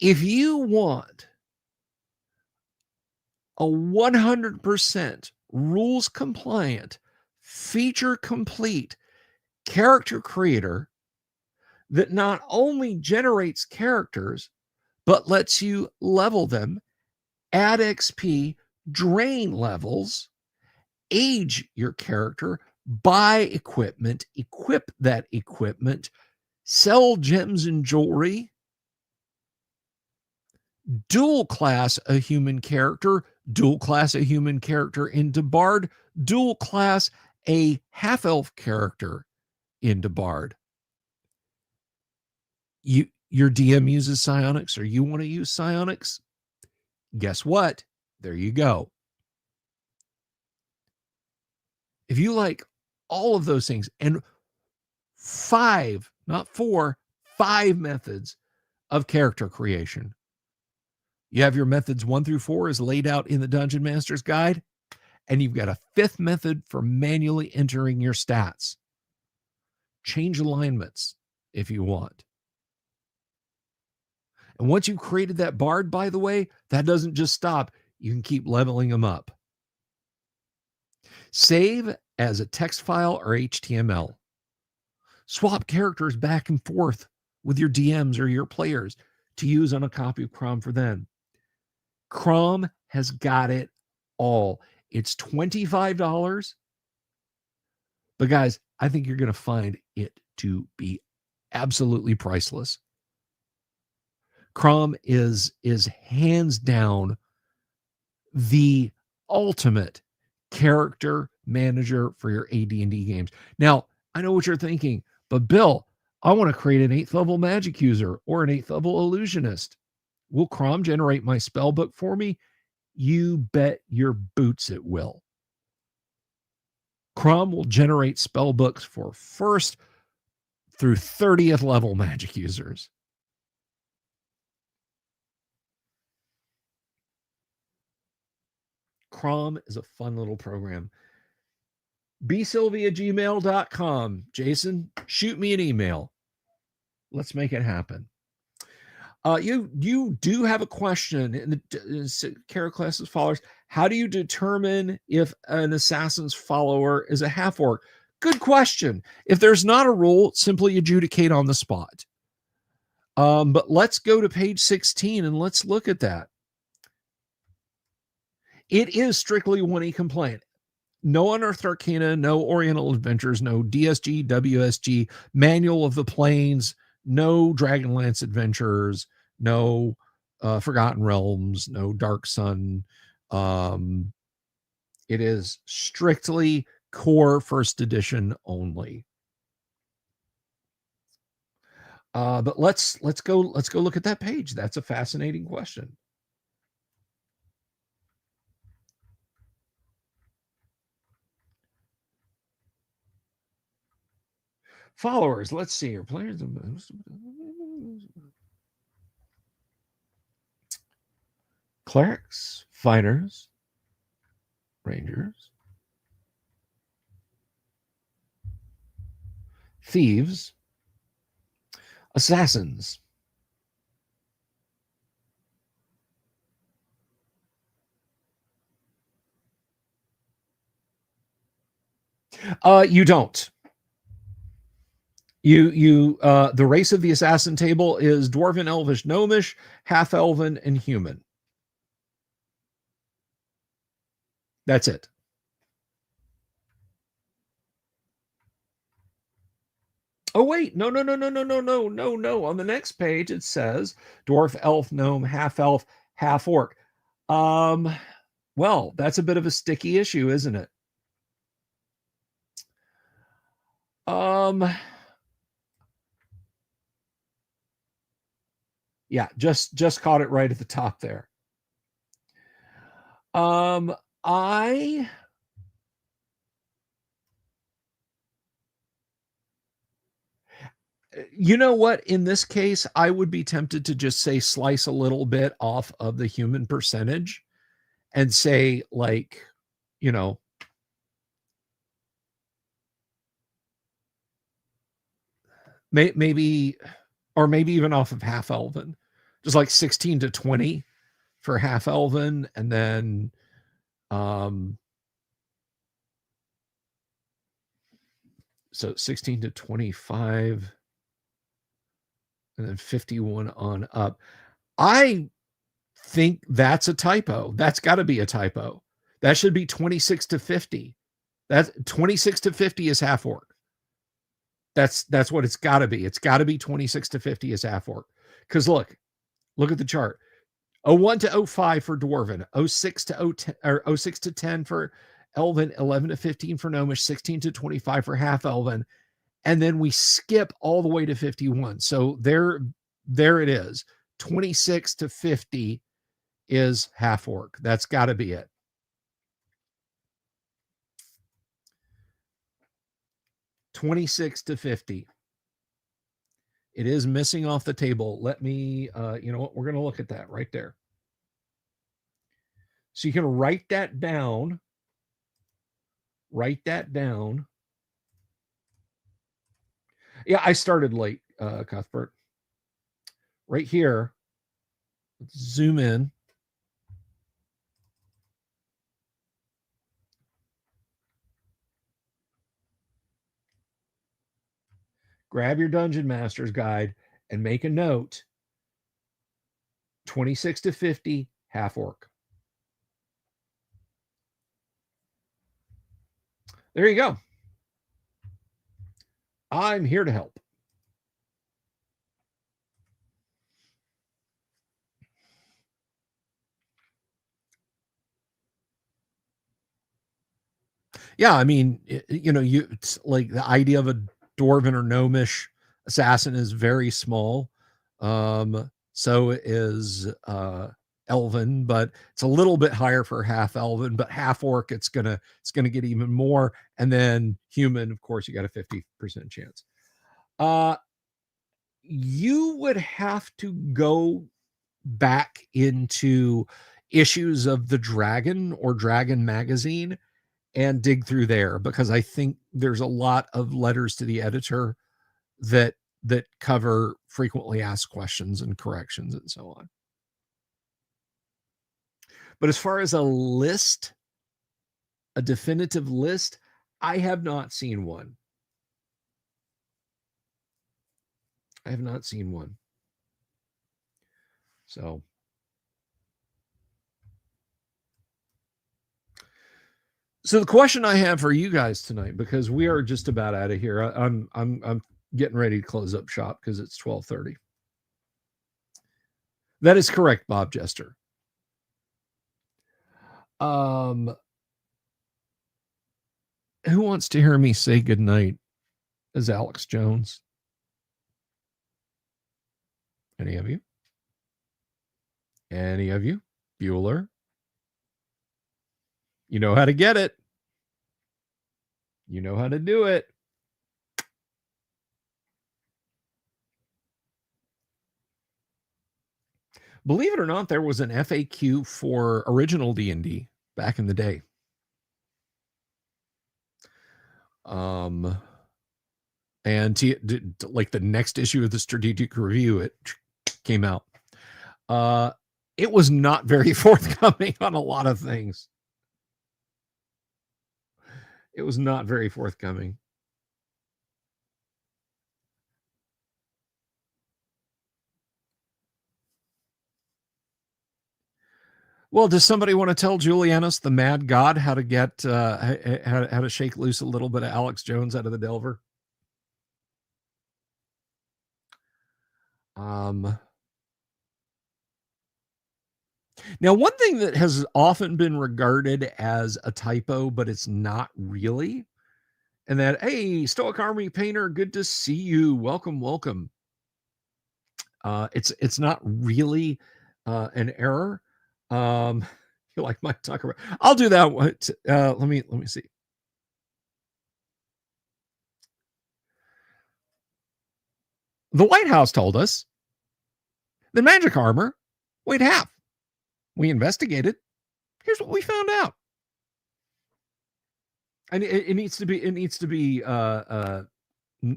S1: If you want a 100% rules compliant, feature complete character creator that not only generates characters, but lets you level them, add XP, drain levels, age your character, buy equipment, equip that equipment, sell gems and jewelry, dual class a human character into Bard, dual class a half-elf character into Bard. Your DM uses psionics or you want to use psionics? Guess what? There you go. If you like all of those things and 5, not 4, 5 methods of character creation. You have your methods 1 through 4 is laid out in the Dungeon Master's Guide, and you've got a 5th method for manually entering your stats. Change alignments if you want. And once you've created that Bard, by the way, that doesn't just stop. You can keep leveling them up. Save as a text file or HTML. Swap characters back and forth with your DMs or your players to use on a copy of Crom for them. Crom has got it all. It's $25. But guys, I think you're going to find it to be absolutely priceless. Crom is hands down the ultimate character manager for your AD&D games. Now, I know what you're thinking, but Bill, I want to create an 8th level magic user or an 8th level illusionist. Will Crom generate my spell book for me? You bet your boots it will. Crom will generate spell books for 1st through 30th level magic users. Crom is a fun little program. bsylvia@gmail.com. Jason, shoot me an email. Let's make it happen. You do have a question in the character classes followers. How do you determine if an assassin's follower is a half orc? Good question. If there's not a rule, simply adjudicate on the spot. But let's go to page 16 and let's look at that. It is strictly 1E compliant. No Unearthed Arcana, no Oriental Adventures, no DSG, WSG, Manual of the Plains, no Dragonlance Adventures, no Forgotten Realms, no Dark Sun. It is strictly core first edition only. But let's go look at that page. That's a fascinating question. Followers, let's see here. Players, clerics, fighters, rangers, thieves, assassins. You don't. The race of the assassin table is dwarven, elvish, gnomish, half elven, and human. That's it. Oh wait, no. On the next page it says dwarf, elf, gnome, half orc. Well, that's a bit of a sticky issue, isn't it? Yeah, just caught it right at the top there. You know what? In this case, I would be tempted to just say slice a little bit off of the human percentage and say, like, you know, maybe, or maybe even off of half elven, just like 16 to 20 for half elven, and then so 16 to 25 and then 51 on up. I think that's a typo. That's got to be a typo. That should be 26 to 50. That's 26 to 50 is half orc. That's what it's got to be. It's got to be 26 to 50 is half orc. Because look at the chart. 01 to 05 for dwarven, 06 to 010, or 06 to 10 for elven, 11 to 15 for gnomish, 16 to 25 for half elven, and then we skip all the way to 51. So there it is. 26 to 50 is half orc. That's got to be it. $26 to $50. It is missing off the table. Let me, you know what? We're going to look at that right there. So you can write that down. Write that down. Yeah, I started late, Cuthbert. Right here. Let's zoom in. Grab your Dungeon Master's Guide and make a note. 26 to 50, half orc. There you go. I'm here to help. Yeah, I mean, you know, it's like the idea of a dwarven or gnomish assassin is very small. So is elven, but it's a little bit higher for half elven, but half orc it's gonna get even more. And then human, of course, you got a 50% chance. You would have to go back into issues of the Dragon or Dragon magazine and dig through there, because I think there's a lot of letters to the editor that cover frequently asked questions and corrections and so on. But as far as a list, a definitive list, I have not seen one. I have not seen one. So the question I have for you guys tonight, because we are just about out of here. I'm getting ready to close up shop because it's 12:30. That is correct, Bob Jester. Who wants to hear me say goodnight as Alex Jones? Any of you? Any of you? Bueller? You know how to get it. You know how to do it. Believe it or not, there was an FAQ for original D&D back in the day. And like the next issue of the Strategic Review, it came out. It was not very forthcoming on a lot of things. It was not very forthcoming. Well, does somebody want to tell Julianus, the Mad God, how to get how to shake loose a little bit of Alex Jones out of the Delver? Now, one thing that has often been regarded as a typo, but it's not really, and that, hey, Stoic Army Painter, good to see you. Welcome, welcome. It's not really an error. You like Mike Tucker? I'll do that one. Let me see. The White House told us that magic armor weighed half. We investigated. Here's what we found out. And it needs to be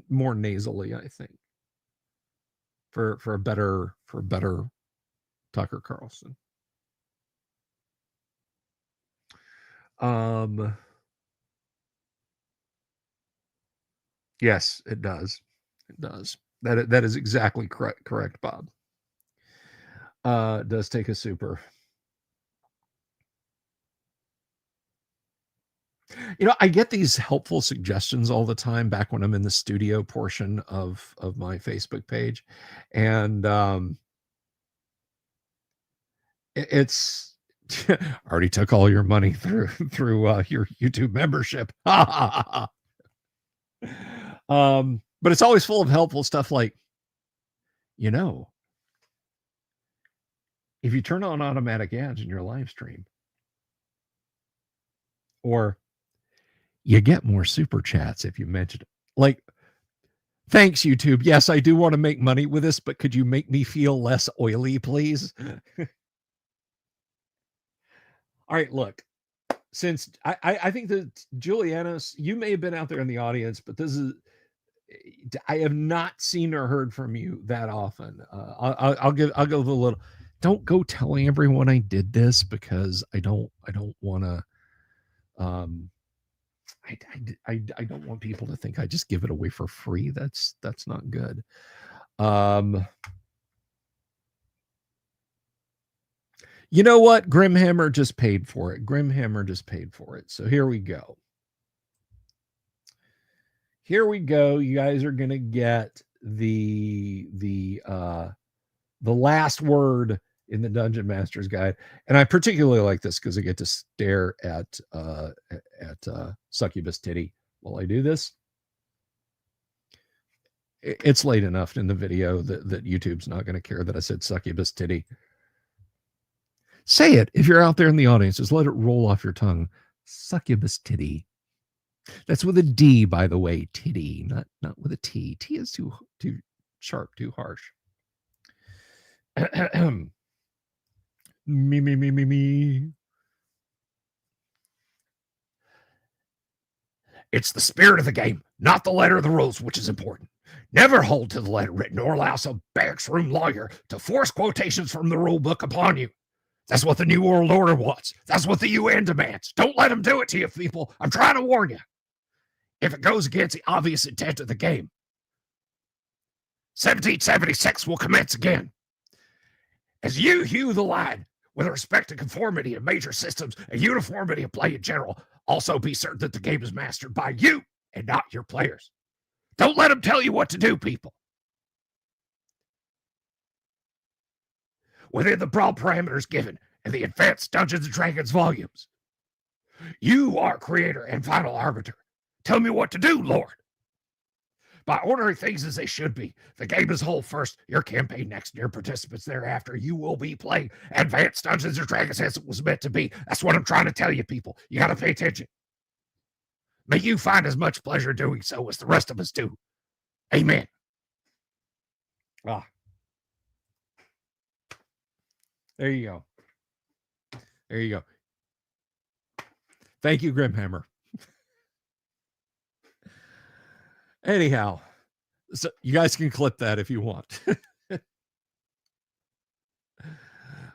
S1: more nasally, I think, for a better Tucker Carlson. Yes, it does. It does. That is exactly correct, Bob. It does take a super. You know, I get these helpful suggestions all the time back when I'm in the studio portion of my Facebook page, and it's already took all your money through your YouTube membership. But it's always full of helpful stuff like, you know, if you turn on automatic ads in your live stream, or you get more super chats if you mention it. Like, thanks, YouTube. Yes, I do want to make money with this, but could you make me feel less oily, please? All right, look. Since I think that Julianus, you may have been out there in the audience, but this is, I have not seen or heard from you that often. I'll go a little. Don't go telling everyone I did this, because I don't want to. I don't want people to think I just give it away for free. That's not good. You know what? Grimhammer just paid for it. Grimhammer just paid for it. So here we go. Here we go. You guys are gonna get the last word in the Dungeon Master's Guide, and I particularly like this because I get to stare at Succubus Titty while I do this. It's late enough in the video that YouTube's not going to care that I said Succubus Titty. Say it if you're out there in the audience. Just let it roll off your tongue. Succubus Titty. That's with a D, by the way. Titty, not with a T. T is too sharp, too harsh. Me. It's the spirit of the game, not the letter of the rules, which is important. Never hold to the letter written or allow some barracks room lawyer to force quotations from the rule book upon you. That's what the New World Order wants. That's what the UN demands. Don't let them do it to you, people. I'm trying to warn you. If it goes against the obvious intent of the game, 1776 will commence again. As you hew the line with respect to conformity of major systems and uniformity of play in general, also be certain that the game is mastered by you and not your players. Don't let them tell you what to do, people. Within the broad parameters given in the Advanced Dungeons & Dragons volumes, you are creator and final arbiter. Tell me what to do, Lord. By ordering things as they should be, the game as a whole first, your campaign next, and your participants thereafter, you will be playing Advanced Dungeons & Dragons as it was meant to be. That's what I'm trying to tell you, people. You got to pay attention. May you find as much pleasure doing so as the rest of us do. Amen. There you go. There you go. Thank you, Grimhammer. Anyhow, so you guys can clip that if you want.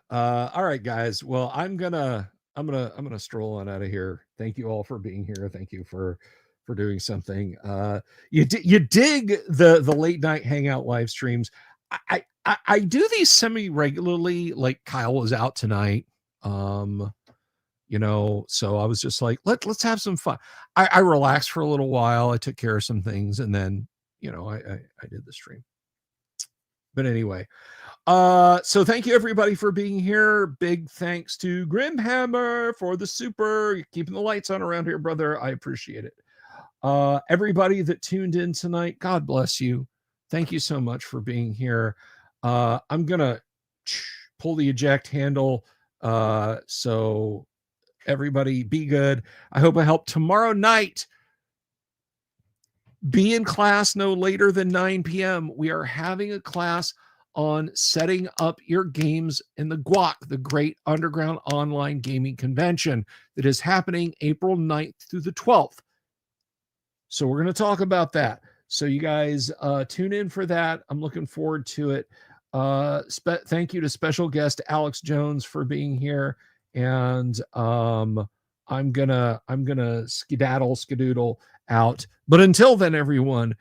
S1: All right, guys. Well, I'm gonna stroll on out of here. Thank you all for being here. Thank you for doing something. You dig the late night hangout live streams. I do these semi regularly. Like Kyle was out tonight. You know, so I was just like, let's have some fun. I relaxed for a little while. I took care of some things, and then, you know, I did the stream. But anyway, so thank you everybody for being here. Big thanks to Grimhammer for the super. You're keeping the lights on around here, brother. I appreciate it. Everybody that tuned in tonight, God bless you. Thank you so much for being here. I'm gonna pull the eject handle. So everybody be good. I hope I help tomorrow night. Be in class no later than 9 p.m. We are having a class on setting up your games in the GWOC, the Great Underground Online Gaming Convention, that is happening April 9th through the 12th. So we're going to talk about that. So you guys tune in for that. I'm looking forward to it. Thank you to special guest Alex Jones for being here. And I'm gonna skedaddle out. But until then, everyone,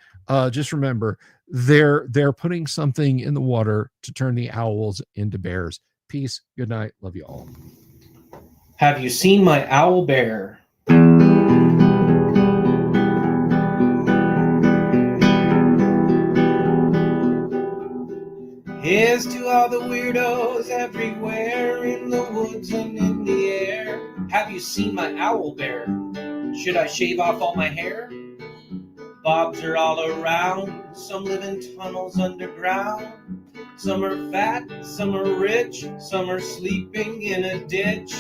S1: just remember, they're putting something in the water to turn the owls into bears. Peace. Good night. Love you all.
S2: Have you seen my owl bear? Here's to all the weirdos everywhere in the woods and in the air. Have you seen my owl bear? Should I shave off all my hair? Bobs are all around. Some live in tunnels underground. Some are fat, some are rich, some are sleeping in a ditch.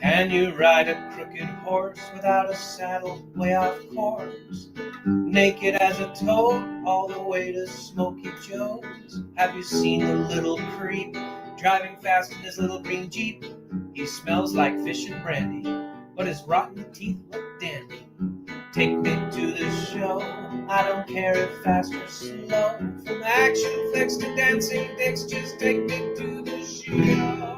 S2: Can you ride a crooked horse without a saddle way off course? Naked as a toad all the way to Smoky Joe's. Have you seen the little creep driving fast in his little green Jeep? He smells like fish and brandy, but his rotten teeth look dandy. Take me to the show, I don't care if fast or slow. From action flicks to dancing dicks, just take me to the show.